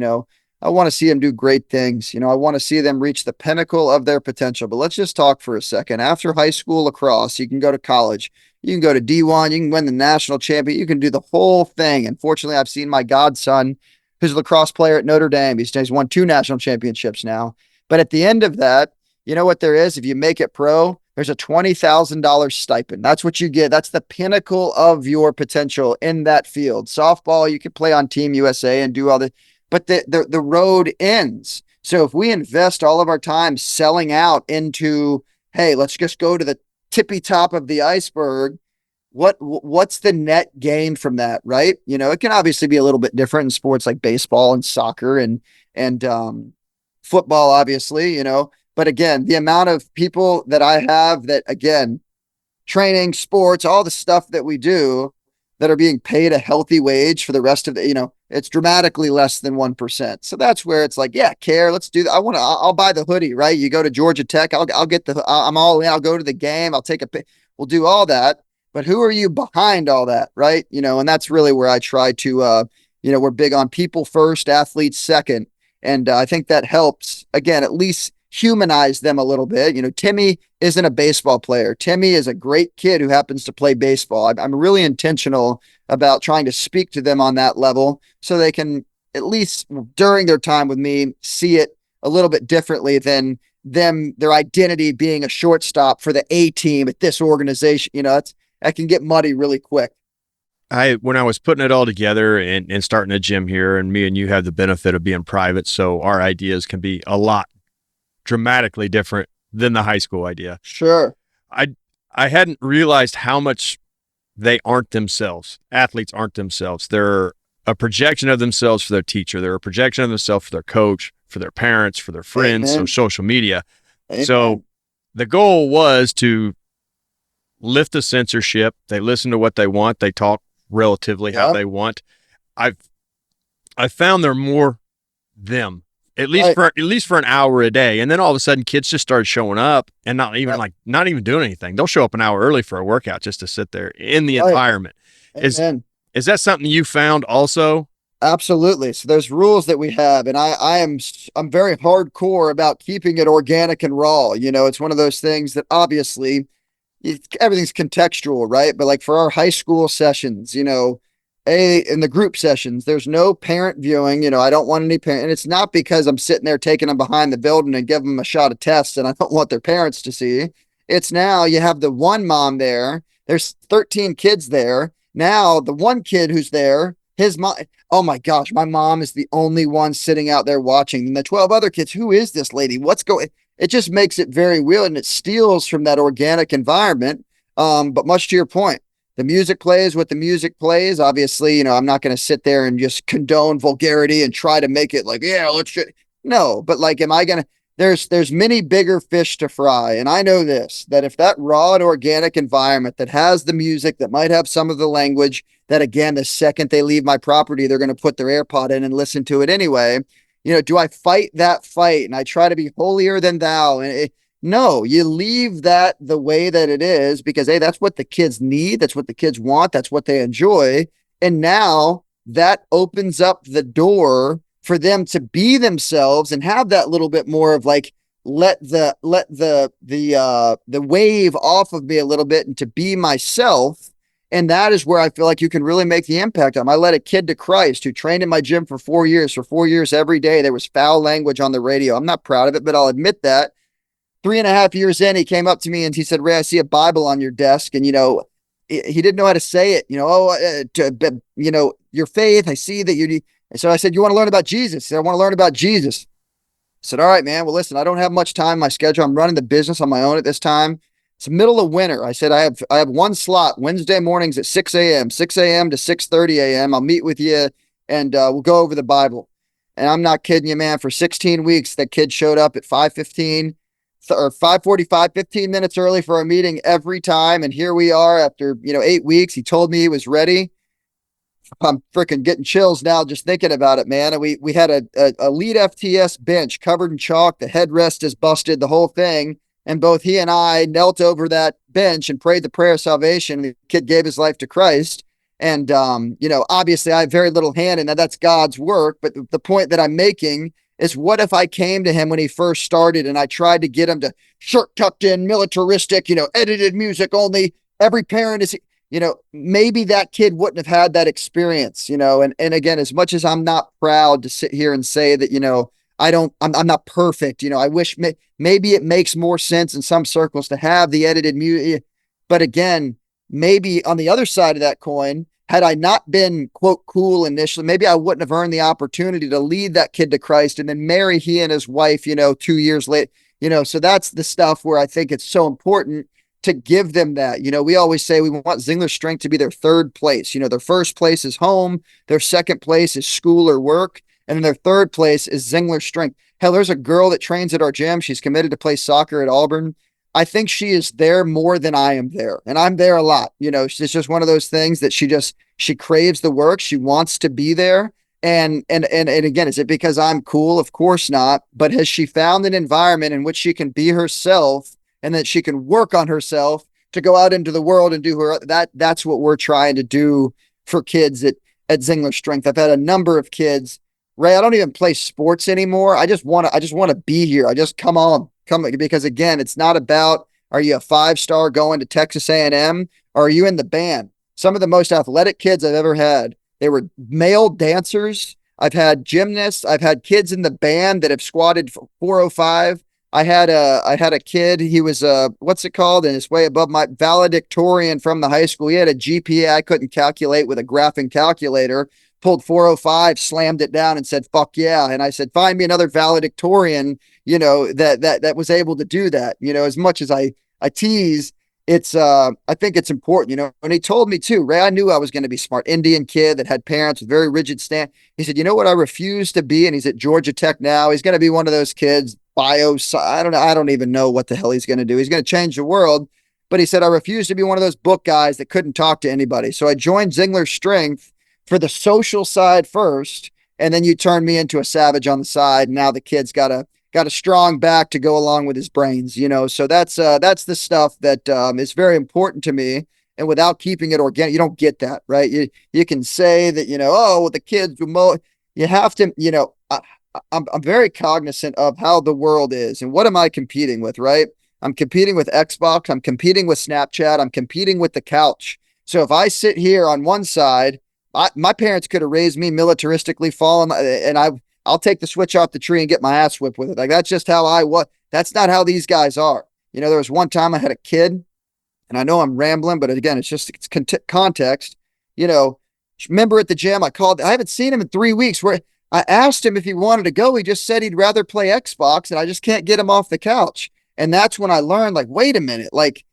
I want to see them do great things. I want to see them reach the pinnacle of their potential. But let's just talk for a second. After high school lacrosse, you can go to college. You can go to D1. You can win the national champion. You can do the whole thing. Unfortunately, I've seen my godson, who's a lacrosse player at Notre Dame. He's won 2 national championships now. But at the end of that, you know what there is? If you make it pro, there's a $20,000 stipend. That's what you get. That's the pinnacle of your potential in that field. Softball, you can play on Team USA and do all the, but the road ends. So if we invest all of our time selling out into, hey, let's just go to the tippy top of the iceberg, what's the net gain from that, right? It can obviously be a little bit different in sports like baseball and soccer and football, obviously, but again, the amount of people that I have that, again, training, sports, all the stuff that we do that are being paid a healthy wage for the rest of it's dramatically less than 1%. So that's where it's like, yeah, care. Let's do that. I'll buy the hoodie, right? You go to Georgia Tech. I'll get I'm all in. I'll go to the game. I'll take we'll do all that. But who are you behind all that, right? And that's really where I try to, we're big on people first, athletes second. And I think that helps, again, at least humanize them a little bit. Timmy isn't a baseball player. Timmy is a great kid who happens to play baseball. I'm really intentional about trying to speak to them on that level so they can, at least during their time with me, see it a little bit differently than their identity being a shortstop for the A team at this organization. That can get muddy really quick. When I was putting it all together and starting a gym here, and me and you have the benefit of being private, so our ideas can be a lot dramatically different than the high school idea. Sure. I hadn't realized how much they aren't themselves. Athletes aren't themselves. They're a projection of themselves for their teacher. They're a projection of themselves for their coach, for their parents, for their friends, Amen. on social media. Amen. So the goal was to lift the censorship. They listen to what they want. They talk relatively how they want. I found they're more them. At least for an hour a day. And then all of a sudden kids just started showing up and not even doing anything. They'll show up an hour early for a workout just to sit there in the environment. Is that something you found also? Absolutely. So there's rules that we have, and I'm very hardcore about keeping it organic and raw. It's one of those things that obviously everything's contextual, right? But like for our high school sessions, in the group sessions, there's no parent viewing. I don't want any parent, and it's not because I'm sitting there taking them behind the building and giving them a shot of tests, and I don't want their parents to see. It's now you have the one mom there. There's 13 kids there. Now the one kid who's there, his mom. Oh my gosh, my mom is the only one sitting out there watching. And the 12 other kids, who is this lady? What's going? It just makes it very weird, and it steals from that organic environment. But much to your point, the music plays what the music plays. Obviously, I'm not going to sit there and just condone vulgarity and try to make it like, yeah, no, but like, am I going to, there's many bigger fish to fry. And I know that if that raw and organic environment that has the music, that might have some of the language, that again, the second they leave my property, they're going to put their AirPod in and listen to it anyway. Do I fight that fight? And I try to be holier than thou. And no, you leave that the way that it is because, hey, that's what the kids need. That's what the kids want. That's what they enjoy. And now that opens up the door for them to be themselves and have that little bit more of like, let the wave off of me a little bit and to be myself. And that is where I feel like you can really make the impact on. I led a kid to Christ who trained in my gym for 4 years. For 4 years, every day, there was foul language on the radio. I'm not proud of it, but I'll admit that. 3.5 years in, he came up to me and he said, Ray, I see a Bible on your desk. And, he didn't know how to say it. Your faith, I see that you need. And so I said, you want to learn about Jesus? He said, I want to learn about Jesus. I said, all right, man. Well, listen, I don't have much time in my schedule. I'm running the business on my own at this time. It's the middle of winter. I said, I have one slot Wednesday mornings at 6 a.m., 6 a.m. to 6:30 a.m. I'll meet with you and we'll go over the Bible. And I'm not kidding you, man. For 16 weeks, that kid showed up at 5:15 or 5:45, 15 minutes early for a meeting every time. And here we are after, 8 weeks. He told me he was ready. I'm freaking getting chills now just thinking about it, man. And we had a lead FTS bench covered in chalk. The headrest is busted, the whole thing. And both he and I knelt over that bench and prayed the prayer of salvation. The kid gave his life to Christ. And obviously I have very little hand in that. That's God's work. But the point that I'm making is, what if I came to him when he first started and I tried to get him to shirt tucked in, militaristic, edited music only. Every parent is, maybe that kid wouldn't have had that experience, and again, as much as I'm not proud to sit here and say that, I'm not perfect. I wish maybe it makes more sense in some circles to have the edited music. But again, maybe on the other side of that coin, had I not been quote cool initially, maybe I wouldn't have earned the opportunity to lead that kid to Christ and then marry he and his wife, 2 years later, so that's the stuff where I think it's so important to give them that. We always say we want Zingler Strength to be their third place. Their first place is home, their second place is school or work, and then their third place is Zingler Strength. Hell, there's a girl that trains at our gym. She's committed to play soccer at Auburn. I think she is there more than I am there, and I'm there a lot. It's just one of those things that she craves the work. She wants to be there. And again, is it because I'm cool? Of course not. But has she found an environment in which she can be herself and that she can work on herself to go out into the world and do that's what we're trying to do for kids at Zingler Strength. I've had a number of kids. Ray, I don't even play sports anymore. I just want to be here. I just come because again, it's not about, are you a 5-star going to Texas A&M, or are you in the band? Some of the most athletic kids I've ever had, they were male dancers. I've had gymnasts. I've had kids in the band that have squatted 405. I had a kid. He was what's it called? And it's way above my valedictorian from the high school. He had a GPA I couldn't calculate with a graphing calculator. Pulled 405, slammed it down, and said, "Fuck yeah!" And I said, "Find me another valedictorian, that was able to do that." As much as I tease, I think it's important, And he told me too, Ray, I knew I was going to be smart. Indian kid that had parents with very rigid stand. He said, "You know what I refuse to be?" And he's at Georgia Tech now. He's going to be one of those kids, I don't know. I don't even know what the hell he's going to do. He's going to change the world. But he said, "I refuse to be one of those book guys that couldn't talk to anybody." So I joined Zingler Strength for the social side first. And then you turned me into a savage on the side. Now the kid's got a strong back to go along with his brains, So that's the stuff that is very important to me. And without keeping it organic, you don't get that, right? You can say that, oh, well, the kids you have to, I'm very cognizant of how the world is and what am I competing with, right? I'm competing with Xbox, I'm competing with Snapchat, I'm competing with the couch. So if I sit here on one side, my parents could have raised me militaristically, fallen, and I'll take the switch off the tree and get my ass whipped with it. Like, that's just how I was. That's not how these guys are. There was one time I had a kid, and I know I'm rambling, but again, it's context. Remember at the gym, I haven't seen him in 3 weeks. Where I asked him if he wanted to go. He just said he'd rather play Xbox, and I just can't get him off the couch. And that's when I learned, like, wait a minute, like,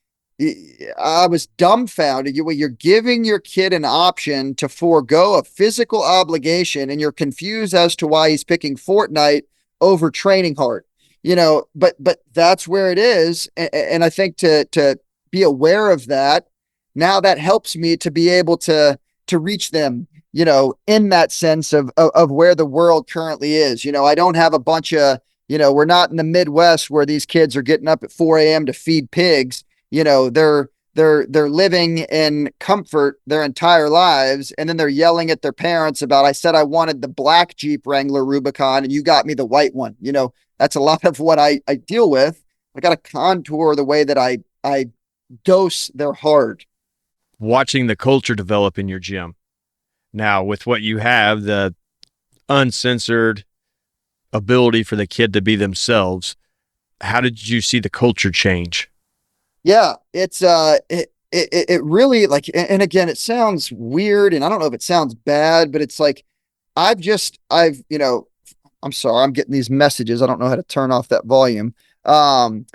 I was dumbfounded. You're giving your kid an option to forego a physical obligation, and you're confused as to why he's picking Fortnite over training hard. But that's where it is, and I think to be aware of that now, that helps me to be able to reach them. In that sense of where the world currently is. I don't have a bunch of we're not in the Midwest where these kids are getting up at 4 a.m. to feed pigs. They're living in comfort their entire lives, and then they're yelling at their parents about, "I said I wanted the black Jeep Wrangler Rubicon and you got me the white one." That's a lot of what I deal with. I got to contour the way that I dose their heart. Watching the culture develop in your gym. Now, with what you have, the uncensored ability for the kid to be themselves, how did you see the culture change? Yeah, it really, like, and again, it sounds weird, and I don't know if it sounds bad, but it's like I've I'm sorry, I'm getting these messages. I don't know how to turn off that volume. Um,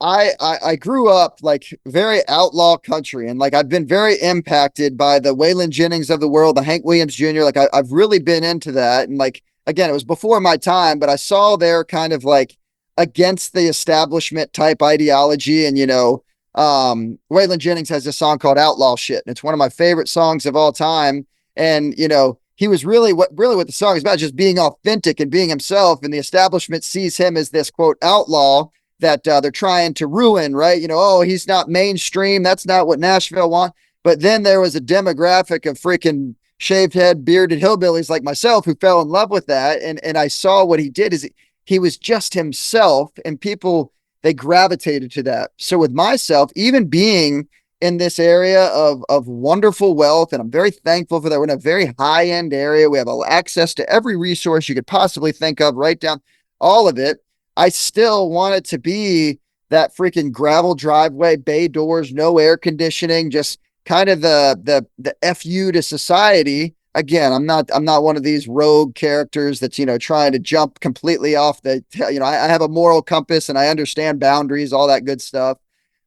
I grew up like very outlaw country, and like I've been very impacted by the Waylon Jennings of the world, the Hank Williams Jr. Like I've really been into that, and like again, it was before my time, but I saw their kind of like against the establishment type ideology, and Waylon Jennings has this song called Outlaw Shit, and it's one of my favorite songs of all time. And he was really what the song is about, just being authentic and being himself, and the establishment sees him as this quote outlaw that they're trying to ruin, right? Oh, he's not mainstream. That's not what Nashville want. But then there was a demographic of freaking shaved head, bearded hillbillies like myself who fell in love with that. And I saw what he did is he was just himself, and people, they gravitated to that. So with myself, even being in this area of wonderful wealth, and I'm very thankful for that. We're in a very high end area. We have access to every resource you could possibly think of, right down all of it. I still want it to be that freaking gravel driveway, bay doors, no air conditioning, just kind of the FU to society. Again, I'm not one of these rogue characters that's trying to jump completely off I have a moral compass and I understand boundaries, all that good stuff.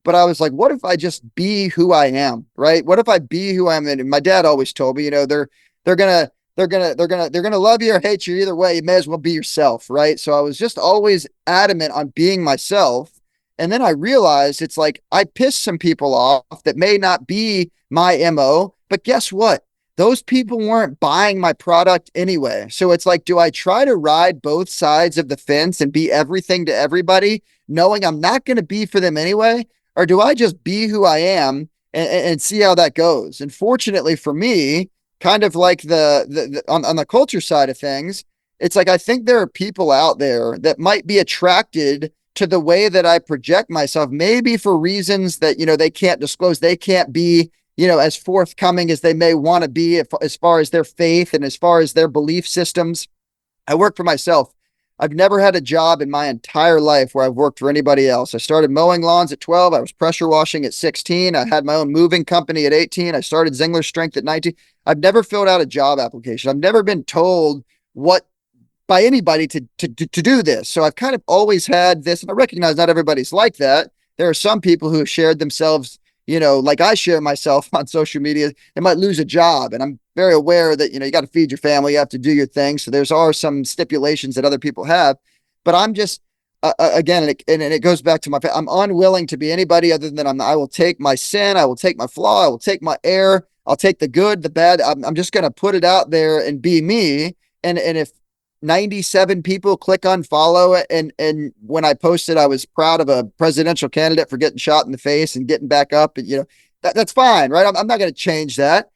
But I was like, what if I just be who I am, right? What if I be who I am? And my dad always told me, they're gonna they're gonna love you or hate you either way. You may as well be yourself, right? So I was just always adamant on being myself. And then I realized it's like I pissed some people off that may not be my MO, but guess what? Those people weren't buying my product anyway. So it's like, do I try to ride both sides of the fence and be everything to everybody, knowing I'm not going to be for them anyway? Or do I just be who I am and see how that goes? And fortunately for me, kind of like on the culture side of things, it's like I think there are people out there that might be attracted to the way that I project myself, maybe for reasons that they can't disclose. They can't be as forthcoming as they may want to be as far as their faith and as far as their belief systems. I work for myself. I've never had a job in my entire life where I've worked for anybody else. I started mowing lawns at 12. I was pressure washing at 16. I had my own moving company at 18. I started Zingler Strength at 19. I've never filled out a job application. I've never been told what by anybody to do this. So I've kind of always had this, and I recognize not everybody's like that. There are some people who have shared themselves, like I share myself on social media. They might lose a job, and I'm very aware that you got to feed your family, you have to do your thing. So there's are some stipulations that other people have, but I'm just again, and it goes back to I'm unwilling to be anybody other than I will take my sin, I will take my flaw, I will take my error, I'll take the good, the bad. I'm just going to put it out there and be me. And if 97 people click on follow, and when I posted I was proud of a presidential candidate for getting shot in the face and getting back up, and that's fine, right? I'm not going to change that.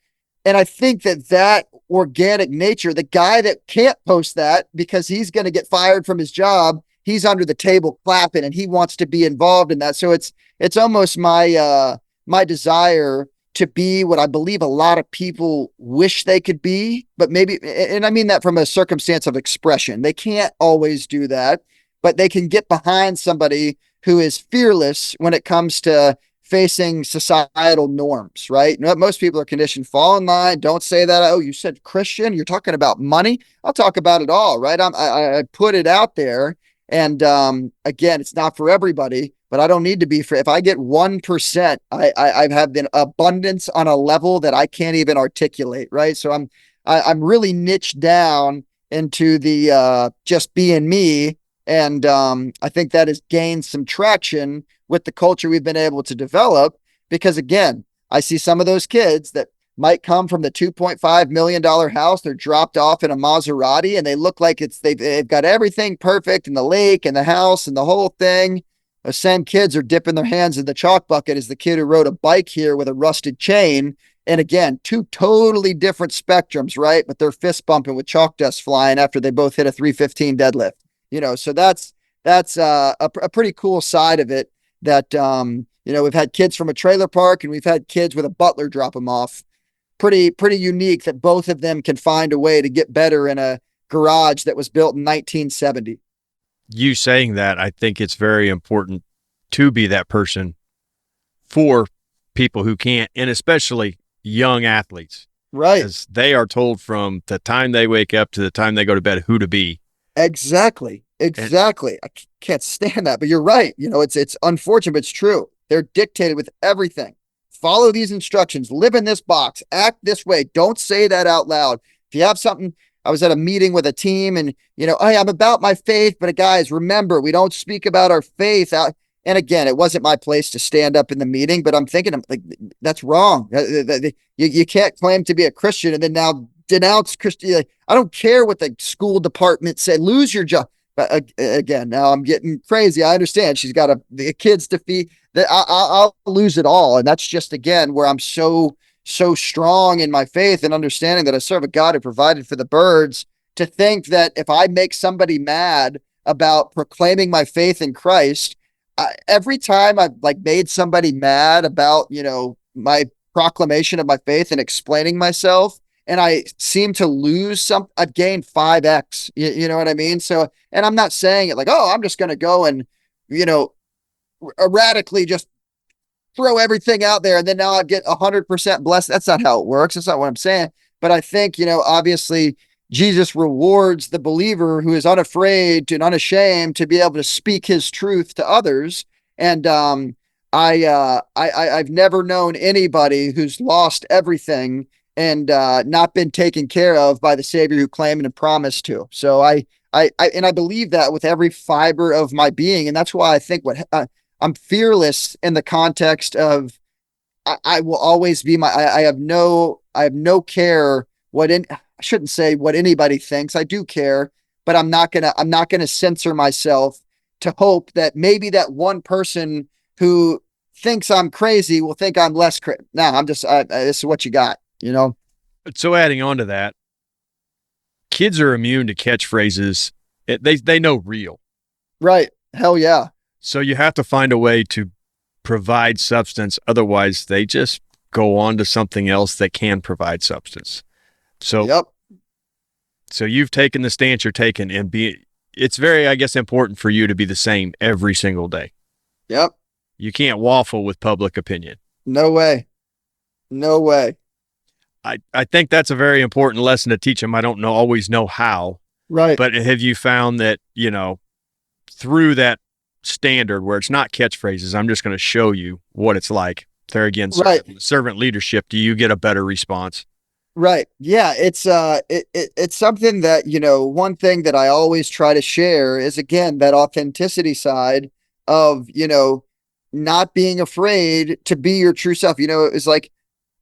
And I think that organic nature, the guy that can't post that because he's going to get fired from his job, he's under the table clapping and he wants to be involved in that. So it's almost my desire to be what I believe a lot of people wish they could be, but maybe, and I mean that from a circumstance of expression. They can't always do that, but they can get behind somebody who is fearless when it comes to facing societal norms, right? Most people are conditioned, fall in line, don't say that. Oh, you said Christian, you're talking about money. I'll talk about it all, right? I put it out there. And again, it's not for everybody, but I don't need to be for, if I get 1%, I have an abundance on a level that I can't even articulate, right? So I'm really niched down into the just being me. And I think that has gained some traction with the culture we've been able to develop, because again, I see some of those kids that might come from the $2.5 million house. They're dropped off in a Maserati and they look like they've got everything perfect, and the lake and the house and the whole thing. The same kids are dipping their hands in the chalk bucket as the kid who rode a bike here with a rusted chain. And again, two totally different spectrums, right? But they're fist bumping with chalk dust flying after they both hit a 315 deadlift. So that's a pretty cool side of it. That we've had kids from a trailer park and we've had kids with a butler drop them off. Pretty unique that both of them can find a way to get better in a garage that was built in 1970. You saying that, I think it's very important to be that person for people who can't, and especially young athletes, Right. because they are told from the time they wake up to the time they go to bed who to be. Exactly. And exactly. I can't stand that, but you're right. It's unfortunate, but it's true. They're dictated with everything. Follow these instructions, live in this box, act this way. Don't say that out loud. If you have something, I was at a meeting with a team and, hey, I'm about my faith, but guys, remember, we don't speak about our faith out. And again, it wasn't my place to stand up in the meeting, but I'm thinking, like, that's wrong. You can't claim to be a Christian and then now denounce Christianity. I don't care what the school department said. Lose your job. But again, now I'm getting crazy. I understand she's got the kids to feed. That I'll lose it all, and that's just again where I'm so strong in my faith and understanding that I serve a God who provided for the birds. To think that if I make somebody mad about proclaiming my faith in Christ, every time I've like made somebody mad about my proclamation of my faith and explaining myself, and I seem to lose I've gained 5x. You know what I mean? So, and I'm not saying it like, oh, I'm just going to go and, you know, erratically just throw everything out there and then now I get 100% blessed. That's not how it works. That's not what I'm saying. But I think, obviously Jesus rewards the believer who is unafraid and unashamed to be able to speak his truth to others. And, I've never known anybody who's lost everything and not been taken care of by the Savior who claimed and promised to. So I believe that with every fiber of my being, and that's why I think I'm fearless in the context of I will always be I have no care I shouldn't say what anybody thinks. I do care, but I'm not gonna censor myself to hope that maybe that one person who thinks I'm crazy will think I'm less crazy. No, I'm just this is what you got. so adding on to that, kids are immune to catchphrases. They know real. Right. Hell yeah. So you have to find a way to provide substance. Otherwise, they just go on to something else that can provide substance. So, Yep. so you've taken the stance you're taking it's very, I guess, important for you to be the same every single day. Yep. You can't waffle with public opinion. No way. No way. I think that's a very important lesson to teach them. I don't always know how, Right. but have you found that, through that standard where it's not catchphrases, I'm just going to show you what it's like. There again, Right. servant leadership. Do you get a better response? Right. Yeah, it's something that, one thing that I always try to share is again that authenticity side of, not being afraid to be your true self. It was like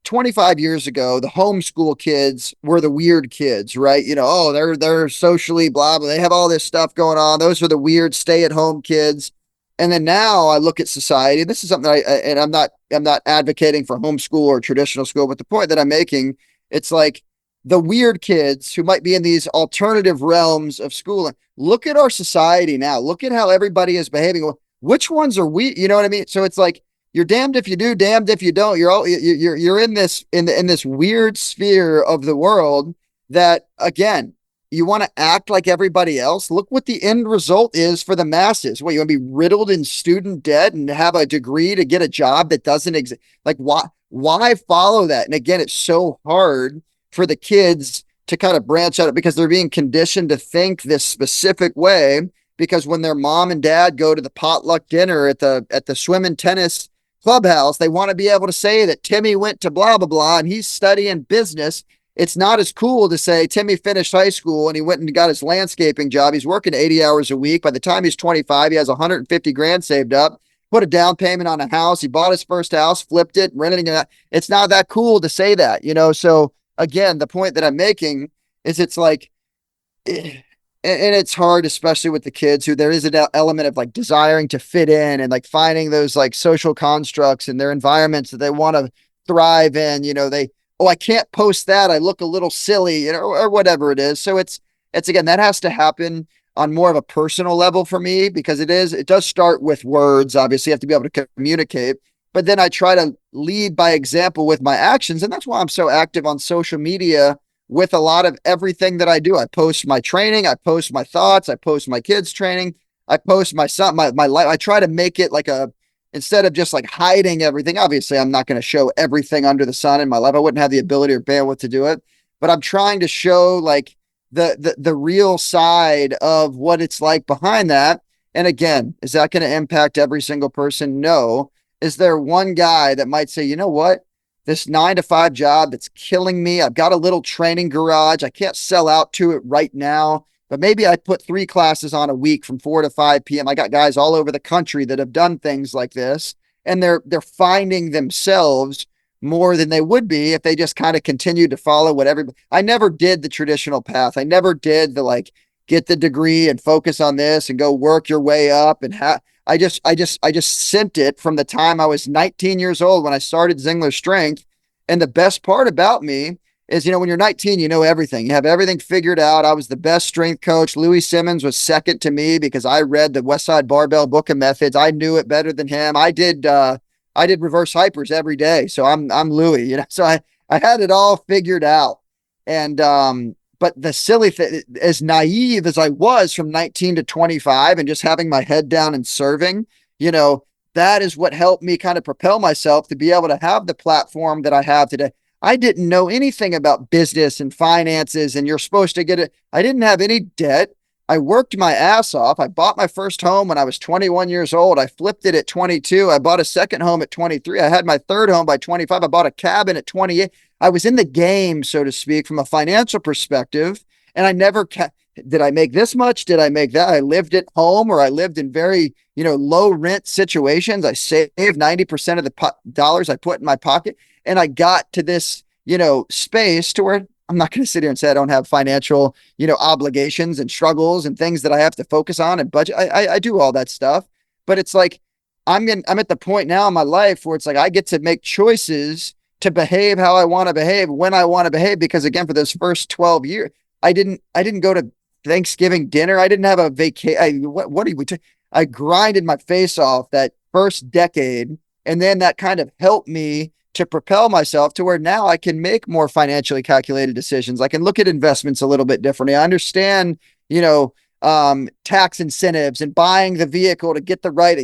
25 years ago, the homeschool kids were the weird kids, right? Oh, they're socially blah blah. They have all this stuff going on. Those are the weird stay-at-home kids. And then now I look at society. This is something and I'm not advocating for homeschool or traditional school, but the point that I'm making, it's like the weird kids who might be in these alternative realms of schooling. Look at our society now. Look at how everybody is behaving. Which ones are we? You know what I mean? So it's like you're damned if you do, damned if you don't. You're in this weird sphere of the world that again, you want to act like everybody else. Look what the end result is for the masses. What, you want to be riddled in student debt and have a degree to get a job that doesn't exist? Like why follow that? And again, it's so hard for the kids to kind of branch out because they're being conditioned to think this specific way because when their mom and dad go to the potluck dinner at the swim and tennis clubhouse, they want to be able to say that Timmy went to blah, blah, blah, and he's studying business. It's not as cool to say Timmy finished high school and he went and got his landscaping job. He's working 80 hours a week. By the time he's 25, he has 150 grand saved up, put a down payment on a house. He bought his first house, flipped it, rented it. It's not that cool to say that, So again, the point that I'm making is it's like, and it's hard, especially with the kids who there is an element of like desiring to fit in and like finding those like social constructs in their environments that they want to thrive in. Oh, I can't post that. I look a little silly, or whatever it is. So it's again, that has to happen on more of a personal level for me because it does start with words. Obviously, you have to be able to communicate, but then I try to lead by example with my actions. And that's why I'm so active on social media with a lot of everything that I do. I post my training, I post my thoughts, I post my kids' training, I post my son, my life. I try to make it like instead of just like hiding everything. Obviously, I'm not going to show everything under the sun in my life. I wouldn't have the ability or bandwidth to do it, but I'm trying to show like the real side of what it's like behind that. And again, is that going to impact every single person? No. Is there one guy that might say, you know what? This 9 to 5 job that's killing me. I've got a little training garage. I can't sell out to it right now, but maybe I put 3 classes on a week from 4 to 5 p.m. I got guys all over the country that have done things like this, and they're finding themselves more than they would be if they just kind of continued to follow what everybody. I never did the traditional path. I never did the like get the degree and focus on this and go work your way up and I just sent it from the time I was 19 years old when I started Zingler Strength. And the best part about me is, when you're 19, you know everything. You have everything figured out. I was the best strength coach. Louis Simmons was second to me because I read the Westside Barbell Book of Methods. I knew it better than him. I did reverse hypers every day. So I'm Louis, So I had it all figured out. And but the silly thing, as naive as I was from 19 to 25 and just having my head down and serving, that is what helped me kind of propel myself to be able to have the platform that I have today. I didn't know anything about business and finances, and you're supposed to get it. I didn't have any debt. I worked my ass off. I bought my first home when I was 21 years old. I flipped it at 22. I bought a second home at 23. I had my third home by 25. I bought a cabin at 28. I was in the game, so to speak, from a financial perspective. And I never did I make this much? Did I make that? I lived at home, or I lived in very, low rent situations. I saved 90% of the dollars I put in my pocket. And I got to this, space to where I'm not going to sit here and say I don't have financial, obligations and struggles and things that I have to focus on and budget. I do all that stuff, but it's like I'm at the point now in my life where it's like I get to make choices to behave how I want to behave when I want to behave. Because again, for those first 12 years, I didn't go to Thanksgiving dinner. I didn't have a vacation. What are we? I grinded my face off that first decade, and then that kind of helped me to propel myself to where now I can make more financially calculated decisions. I can look at investments a little bit differently. I understand, tax incentives and buying the vehicle to get the right,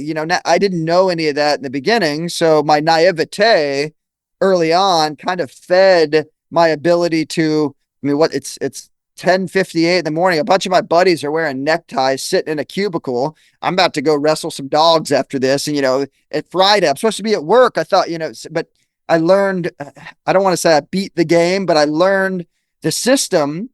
I didn't know any of that in the beginning. So my naivete early on kind of fed my ability to, it's 10:58 in the morning. A bunch of my buddies are wearing neckties, sitting in a cubicle. I'm about to go wrestle some dogs after this. And, at Friday, I'm supposed to be at work. I thought, but I learned, I don't want to say I beat the game, but I learned the system.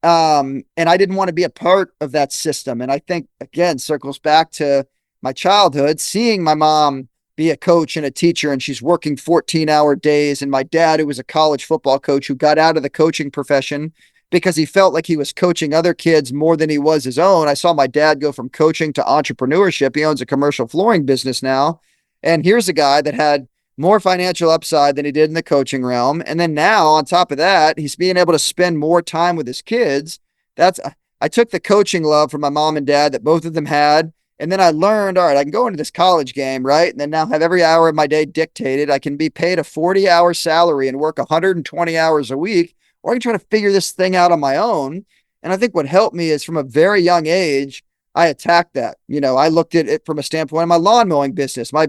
And I didn't want to be a part of that system. And I think, again, circles back to my childhood, seeing my mom be a coach and a teacher, and she's working 14-hour days. And my dad, who was a college football coach, who got out of the coaching profession because he felt like he was coaching other kids more than he was his own. I saw my dad go from coaching to entrepreneurship. He owns a commercial flooring business now. And here's a guy that had more financial upside than he did in the coaching realm. And then now on top of that, he's being able to spend more time with his kids. I took the coaching love from my mom and dad that both of them had. And then I learned, all right, I can go into this college game, right? And then now have every hour of my day dictated. I can be paid a 40-hour salary and work 120 hours a week, or I can try to figure this thing out on my own. And I think what helped me is from a very young age, I attacked that. I looked at it from a standpoint of my lawn mowing business, my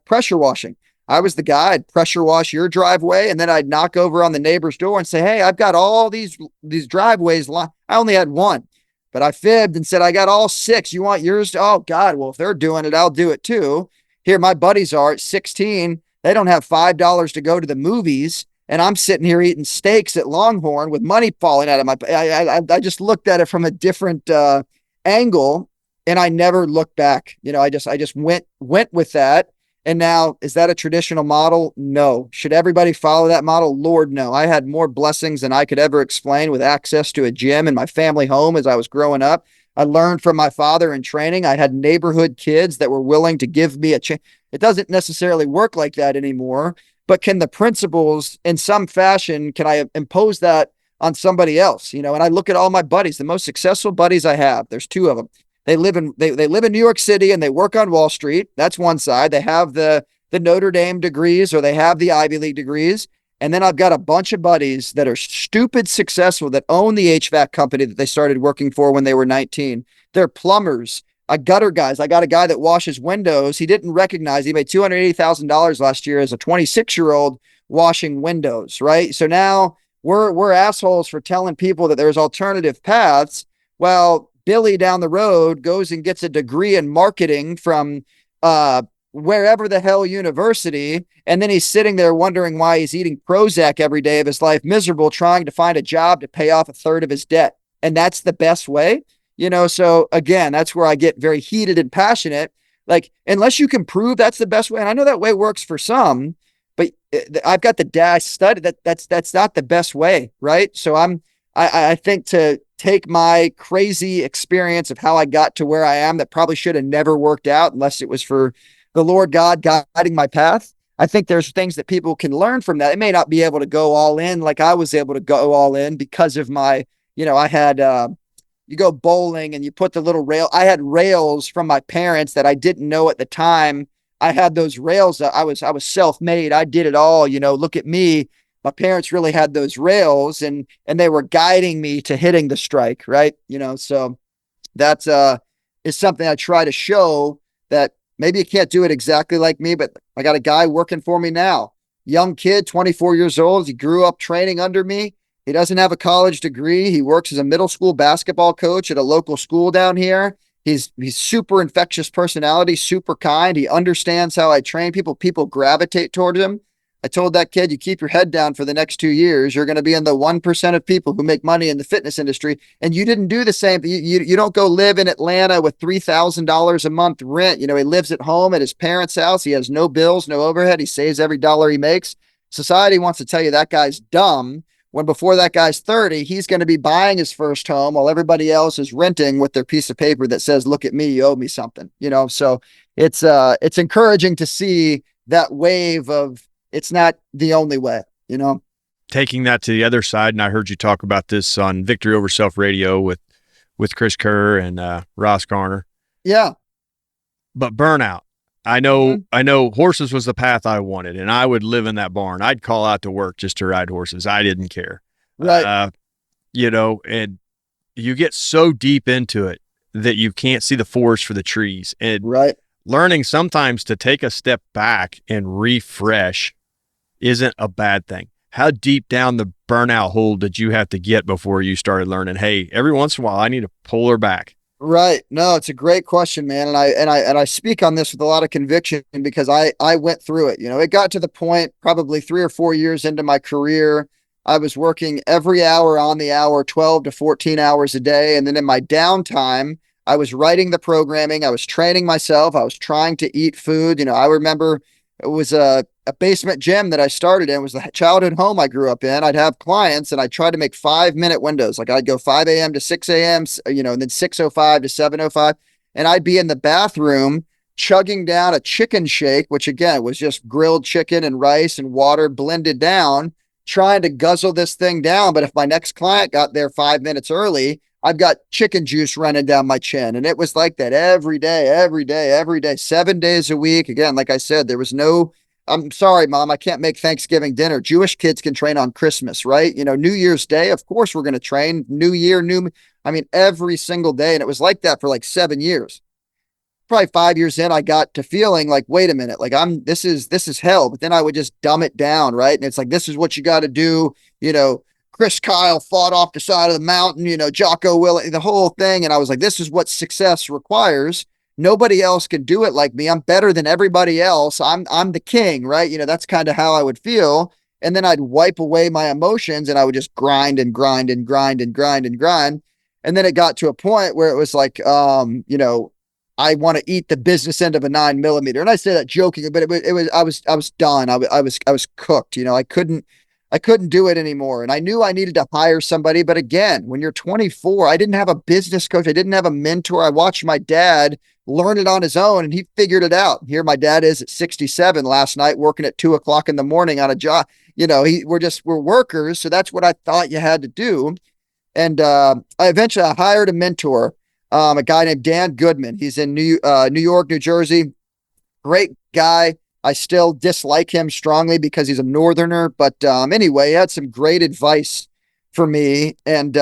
pressure washing. I was the guy. I'd pressure wash your driveway, and then I'd knock over on the neighbor's door and say, "Hey, I've got all these driveways. I only had one, but I fibbed and said I got all 6. You want yours? Oh God, well if they're doing it, I'll do it too. Here, my buddies are at 16. They don't have $5 to go to the movies, and I'm sitting here eating steaks at Longhorn with money falling out of my. I just looked at it from a different angle, and I never looked back. I just went with that. And now, is that a traditional model? No. Should everybody follow that model? Lord, no. I had more blessings than I could ever explain with access to a gym in my family home as I was growing up. I learned from my father in training. I had neighborhood kids that were willing to give me a chance. It doesn't necessarily work like that anymore, but can the principles in some fashion, can I impose that on somebody else? And I look at all my buddies, the most successful buddies I have, there's 2 of them. They live in New York City and they work on Wall Street. That's one side. They have the Notre Dame degrees, or they have the Ivy League degrees. And then I've got a bunch of buddies that are stupid successful that own the HVAC company that they started working for when they were 19. They're plumbers, gutter guys. I got a guy that washes windows. He didn't recognize he made $280,000 last year as a 26-year-old washing windows, right? So now we're assholes for telling people that there's alternative paths. Well, Billy down the road goes and gets a degree in marketing from wherever the hell university, and then he's sitting there wondering why he's eating Prozac every day of his life, miserable, trying to find a job to pay off a third of his debt. And that's the best way, you know? So again, that's where I get very heated and passionate. Like, unless you can prove that's the best way, and I know that way works for some, but I've got the data study that's not the best way, right? So I think to take my crazy experience of how I got to where I am, that probably should have never worked out unless it was for the Lord God guiding my path. I think there's things that people can learn from that. They may not be able to go all in like I was able to go all in because of my, I had you go bowling and you put the little rail. I had rails from my parents that I didn't know at the time. I had those rails. I was self-made. I did it all. Look at me. My parents really had those rails, and they were guiding me to hitting the strike, right? So that's is something I try to show, that maybe you can't do it exactly like me, but I got a guy working for me now, young kid, 24 years old. He grew up training under me. He doesn't have a college degree. He works as a middle school basketball coach at a local school down here. He's super infectious personality, super kind. He understands how I train people. People gravitate towards him. I told that kid, you keep your head down for the next 2 years, you're going to be in the 1% of people who make money in the fitness industry. And you didn't do the same. You don't go live in Atlanta with $3,000 a month rent. He lives at home at his parents' house. He has no bills, no overhead. He saves every dollar he makes. Society wants to tell you that guy's dumb, when before that guy's 30, he's going to be buying his first home while everybody else is renting with their piece of paper that says, look at me, you owe me something, So it's encouraging to see that wave of, it's not the only way, Taking that to the other side, and I heard you talk about this on Victory Over Self Radio with Chris Kerr and Ross Garner. Yeah. But burnout. I know horses was the path I wanted, and I would live in that barn. I'd call out to work just to ride horses. I didn't care. Right. And you get so deep into it that you can't see the forest for the trees. And right. Learning sometimes to take a step back and refresh isn't a bad thing. How deep down the burnout hole did you have to get before you started learning, hey, every once in a while I need to pull her back? Right. No, it's a great question, man. And I speak on this with a lot of conviction because I went through it. It got to the point probably 3 or 4 years into my career, I was working every hour on the hour, 12 to 14 hours a day. And then in my downtime, I was writing the programming. I was training myself. I was trying to eat food. I remember it was a basement gym that I started in. It was the childhood home I grew up in. I'd have clients and I'd try to make 5-minute windows. Like I'd go 5 a.m. to 6 a.m., and then 6:05 to 7:05. And I'd be in the bathroom chugging down a chicken shake, which again was just grilled chicken and rice and water blended down, trying to guzzle this thing down. But if my next client got there 5 minutes early, I've got chicken juice running down my chin. And it was like that every day, 7 days a week. Again, like I said, there was no, I'm sorry, Mom, I can't make Thanksgiving dinner. Jewish kids can train on Christmas, right? New Year's Day, of course we're going to train. New Year, every single day. And it was like that for like 7 years. Probably 5 years in, I got to feeling like, wait a minute, like this is hell. But then I would just dumb it down, right? And it's like, this is what you got to do. Chris Kyle fought off the side of the mountain, Jocko Willett, the whole thing. And I was like, this is what success requires. Nobody else can do it like me. I'm better than everybody else. I'm the king, right? That's kind of how I would feel. And then I'd wipe away my emotions and I would just grind and grind and grind and grind and grind. And then it got to a point where it was like, I want to eat the business end of a 9mm. And I say that joking, but I was done. I was cooked. I couldn't do it anymore. And I knew I needed to hire somebody. But again, when you're 24, I didn't have a business coach. I didn't have a mentor. I watched my dad learn it on his own and he figured it out. Here my dad is at 67 last night, working at 2:00 in the morning on a job. We're workers. So that's what I thought you had to do. And I eventually hired a mentor, a guy named Dan Goodman. He's in New York, New Jersey. Great guy. I still dislike him strongly because he's a northerner. But anyway, he had some great advice for me. And,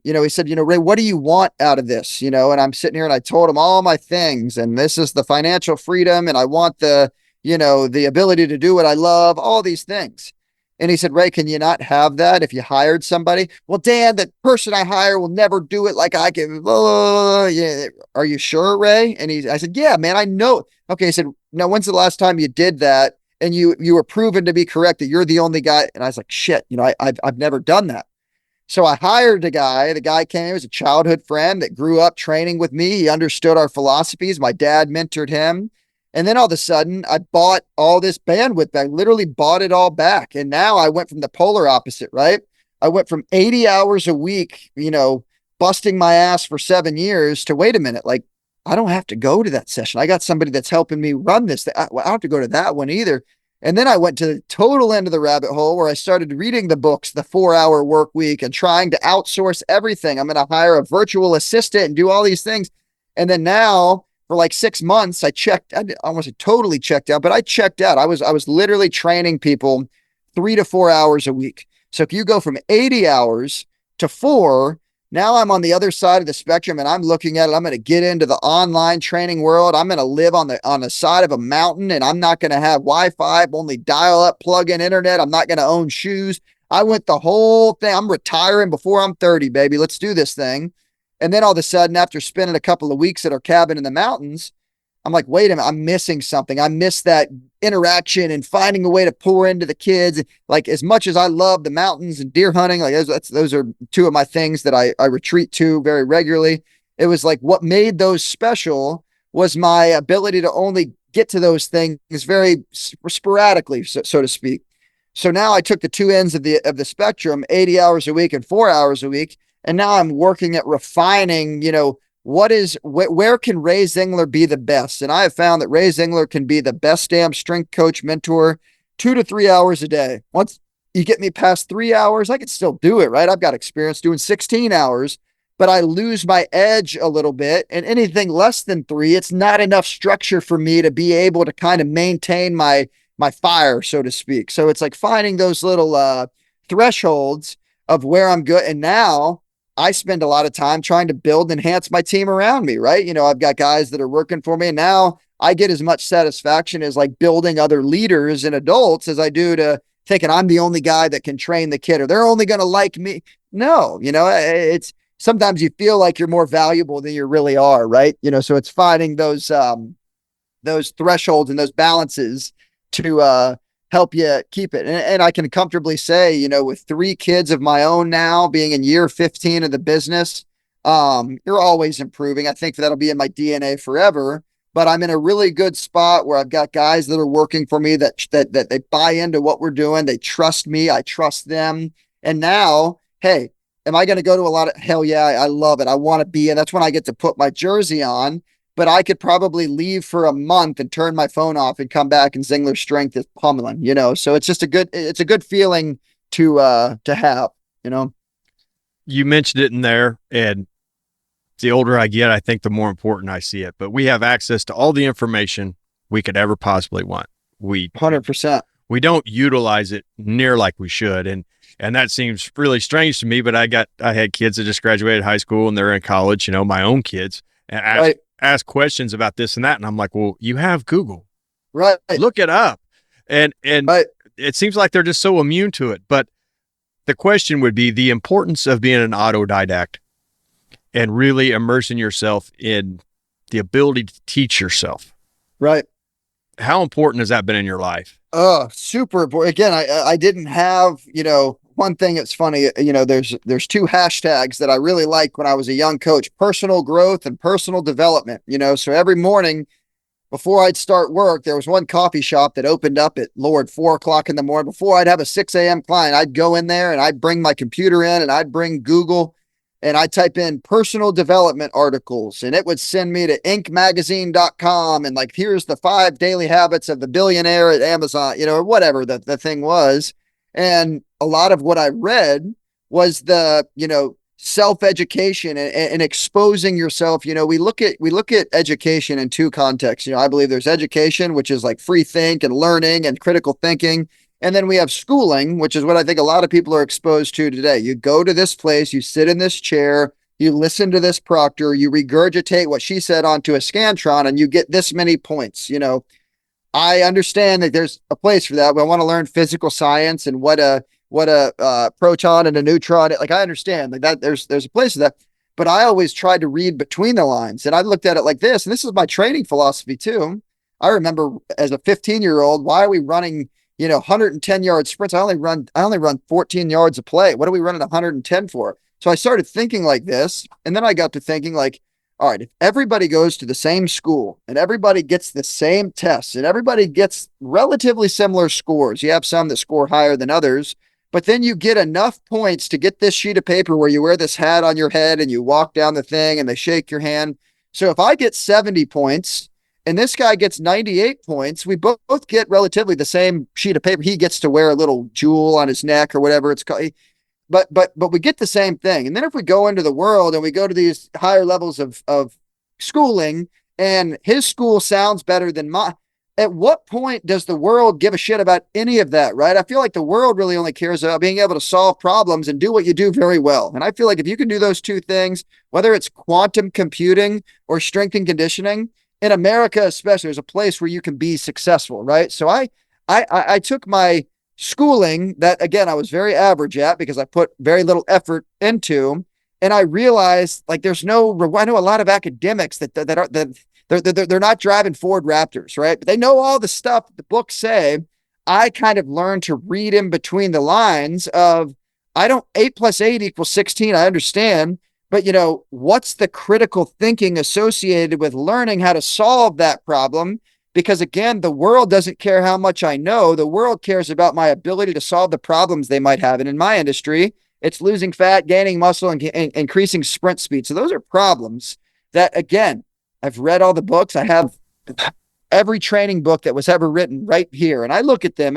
he said, Ray, what do you want out of this? And I'm sitting here and I told him all my things. And this is the financial freedom. And I want the ability to do what I love, all these things. And he said, Ray, can you not have that if you hired somebody? Well, Dan, the person I hire will never do it like I can. Blah, blah, blah. Yeah. Are you sure, Ray? And I said, yeah, man, I know. Okay. He said, now, when's the last time you did that? And you were proven to be correct that you're the only guy. And I was like, shit, I've never done that. So I hired a guy. The guy came, he was a childhood friend that grew up training with me. He understood our philosophies. My dad mentored him. And then all of a sudden, I bought all this bandwidth. I literally bought it all back. And now I went from the polar opposite, right? I went from 80 hours a week, busting my ass for 7 years to wait a minute, like, I don't have to go to that session. I got somebody that's helping me run this. I don't have to go to that one either. And then I went to the total end of the rabbit hole where I started reading the books, the 4-hour work week, and trying to outsource everything. I'm going to hire a virtual assistant and do all these things. And then now for like 6 months, I almost totally checked out, but I checked out. I was literally training people 3 to 4 hours a week. So if you go from 80 hours to 4, now I'm on the other side of the spectrum and I'm looking at it. I'm going to get into the online training world. I'm going to live on the side of a mountain and I'm not going to have Wi-Fi, only dial up, plug in internet. I'm not going to own shoes. I went the whole thing. I'm retiring before I'm 30, baby. Let's do this thing. And then all of a sudden, after spending a couple of weeks at our cabin in the mountains, I'm like, wait a minute, I'm missing something. I miss that interaction and finding a way to pour into the kids. Like, as much as I love the mountains and deer hunting, like those are two of my things that I retreat to very regularly. It was like what made those special was my ability to only get to those things very sporadically, so to speak. So now I took the two ends of the spectrum, 80 hours a week and 4 hours a week. And now I'm working at refining, where can Ray Zingler be the best? And I have found that Ray Zingler can be the best damn strength coach mentor 2 to 3 hours a day. Once you get me past 3 hours, I can still do it, right? I've got experience doing 16 hours, but I lose my edge a little bit. And anything less than 3, it's not enough structure for me to be able to kind of maintain my fire, so to speak. So it's like finding those little thresholds of where I'm good. And now I spend a lot of time trying to build and enhance my team around me, right? I've got guys that are working for me. And now I get as much satisfaction as like building other leaders and adults as I do to thinking I'm the only guy that can train the kid or they're only going to like me. No, it's sometimes you feel like you're more valuable than you really are, right? So it's finding those thresholds and those balances to help you keep it. And I can comfortably say, with 3 kids of my own now, being in year 15 of the business, you're always improving. I think that'll be in my DNA forever, but I'm in a really good spot where I've got guys that are working for me that they buy into what we're doing. They trust me. I trust them. And now, hey, am I going to go to a lot of, hell yeah, I love it. I want to be, and that's when I get to put my jersey on. But I could probably leave for a month and turn my phone off and come back and Zingler Strength is pummeling, So it's just it's a good feeling to have, You mentioned it in there, and the older I get, I think the more important I see it. But we have access to all the information we could ever possibly want. 100%. We don't utilize it near like we should, and that seems really strange to me. But I had kids that just graduated high school and they're in college, my own kids, and ask questions about this and that. And I'm like, well, you have Google, right? Look it up. And right. It seems like they're just so immune to it. But the question would be the importance of being an autodidact and really immersing yourself in the ability to teach yourself. Right. How important has that been in your life? Oh, super important. Again, I didn't have, one thing that's funny, there's 2 hashtags that I really liked when I was a young coach: personal growth and personal development. So every morning before I'd start work, there was one coffee shop that opened up at 4 o'clock in the morning. Before I'd have a 6 a.m. client, I'd go in there and I'd bring my computer in and I'd bring Google and I'd type in personal development articles and it would send me to inkmagazine.com and like, here's the 5 daily habits of the billionaire at Amazon, or whatever the thing was. And a lot of what I read was the, self-education and exposing yourself. We look at education in 2 contexts. I believe there's education, which is like free think and learning and critical thinking. And then we have schooling, which is what I think a lot of people are exposed to today. You go to this place, you sit in this chair, you listen to this proctor, you regurgitate what she said onto a Scantron and you get this many points, I understand that there's a place for that. I want to learn physical science and what a proton and a neutron. Like I understand like that. There's a place for that. But I always tried to read between the lines, and I looked at it like this. And this is my training philosophy too. I remember as a 15-year-old, why are we running 110-yard sprints? I only run 14 yards of play. What are we running 110 for? So I started thinking like this, and then I got to thinking like, all right, if everybody goes to the same school and everybody gets the same tests and everybody gets relatively similar scores, you have some that score higher than others, but then you get enough points to get this sheet of paper where you wear this hat on your head and you walk down the thing and they shake your hand. So if I get 70 points and this guy gets 98 points, we both get relatively the same sheet of paper. He gets to wear a little jewel on his neck or whatever it's called. But we get the same thing. And then if we go into the world and we go to these higher levels of schooling and his school sounds better than mine, at what point does the world give a shit about any of that, right? I feel like the world really only cares about being able to solve problems and do what you do very well. And I feel like if you can do those two things, whether it's quantum computing or strength and conditioning, in America especially, there's a place where you can be successful, right? So I took my schooling that again I was very average at because I put very little effort into, and I realized like there's no. I know a lot of academics that they're not driving Ford Raptors, right? But they know all the stuff the books say. I kind of learned to read in between the lines of I don't 8 + 8 = 16. I understand, but what's the critical thinking associated with learning how to solve that problem? Because again, the world doesn't care how much I know. The world cares about my ability to solve the problems they might have. And in my industry, it's losing fat, gaining muscle, and increasing sprint speed. So those are problems that, again, I've read all the books. I have every training book that was ever written right here. And I look at them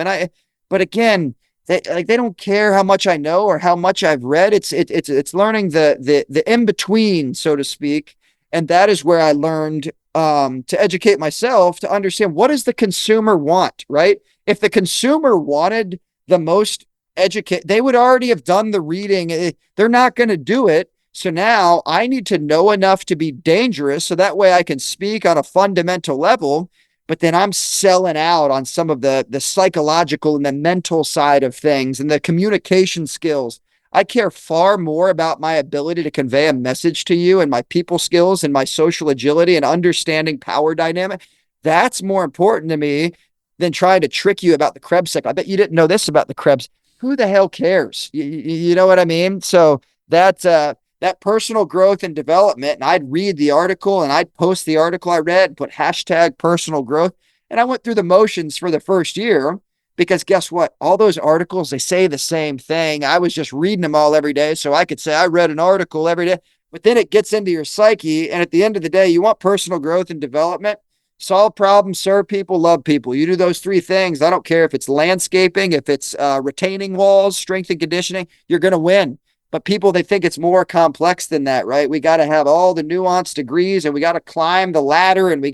but again, they don't care how much I know or how much I've read. It's learning the in between, so to speak. And that is where I learned to educate myself to understand what does the consumer want, right? If the consumer wanted the most educate, they would already have done the reading. They're not going to do it. So now I need to know enough to be dangerous so that way I can speak on a fundamental level, but then I'm selling out on some of the psychological and the mental side of things and the communication skills. I care far more about my ability to convey a message to you and my people skills and my social agility and understanding power dynamic. That's more important to me than trying to trick you about the Krebs cycle. I bet you didn't know this about the Krebs. Who the hell cares? You know what I mean? So that personal growth and development, and I'd read the article and I'd post the article I read and put hashtag personal growth. And I went through the motions for the first year because guess what? All those articles, they say the same thing. I was just reading them all every day. So I could say I read an article every day, but then it gets into your psyche. And at the end of the day, you want personal growth and development, solve problems, serve people, love people. You do those three things. I don't care if it's landscaping, if it's retaining walls, strength and conditioning, you're going to win. But people, they think it's more complex than that, right? We got to have all the nuanced degrees and we got to climb the ladder and you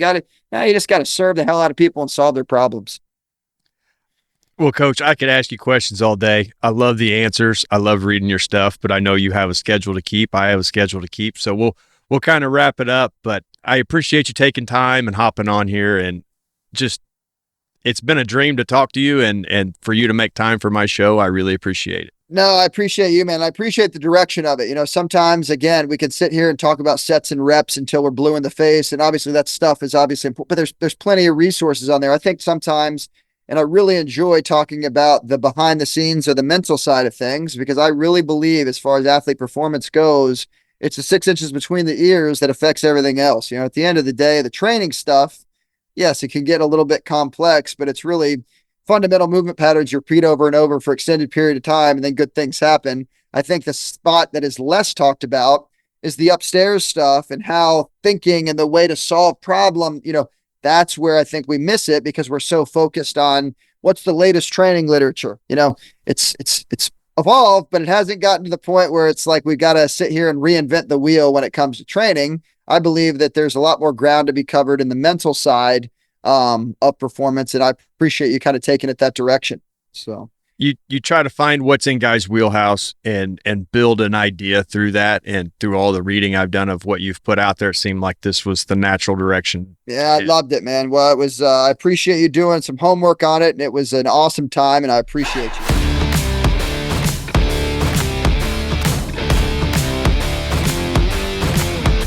just got to serve the hell out of people and solve their problems. Well, Coach, I could ask you questions all day. I love the answers. I love reading your stuff, but I know you have a schedule to keep. I have a schedule to keep. So we'll kind of wrap it up, but I appreciate you taking time and hopping on here, and just it's been a dream to talk to you and for you to make time for my show. I really appreciate it. No, I appreciate you, man. I appreciate the direction of it. Sometimes again, we can sit here and talk about sets and reps until we're blue in the face. And obviously that stuff is obviously important, but there's plenty of resources on there. I think sometimes, and I really enjoy talking about the behind the scenes or the mental side of things, because I really believe as far as athlete performance goes, it's the 6 inches between the ears that affects everything else. At the end of the day, the training stuff, yes, it can get a little bit complex, but it's really fundamental movement patterns you repeat over and over for extended period of time, and then good things happen. I think the spot that is less talked about is the upstairs stuff and how thinking and the way to solve problem, that's where I think we miss it because we're so focused on what's the latest training literature. It's evolved, but it hasn't gotten to the point where it's like we got to sit here and reinvent the wheel when it comes to training. I believe that there's a lot more ground to be covered in the mental side of performance. And I appreciate you kind of taking it that direction. So you try to find what's in guys' wheelhouse and build an idea through that. And through all the reading I've done of what you've put out there, it seemed like this was the natural direction. Yeah, I loved it, man. Well, it was, I appreciate you doing some homework on it, and it was an awesome time, and I appreciate you.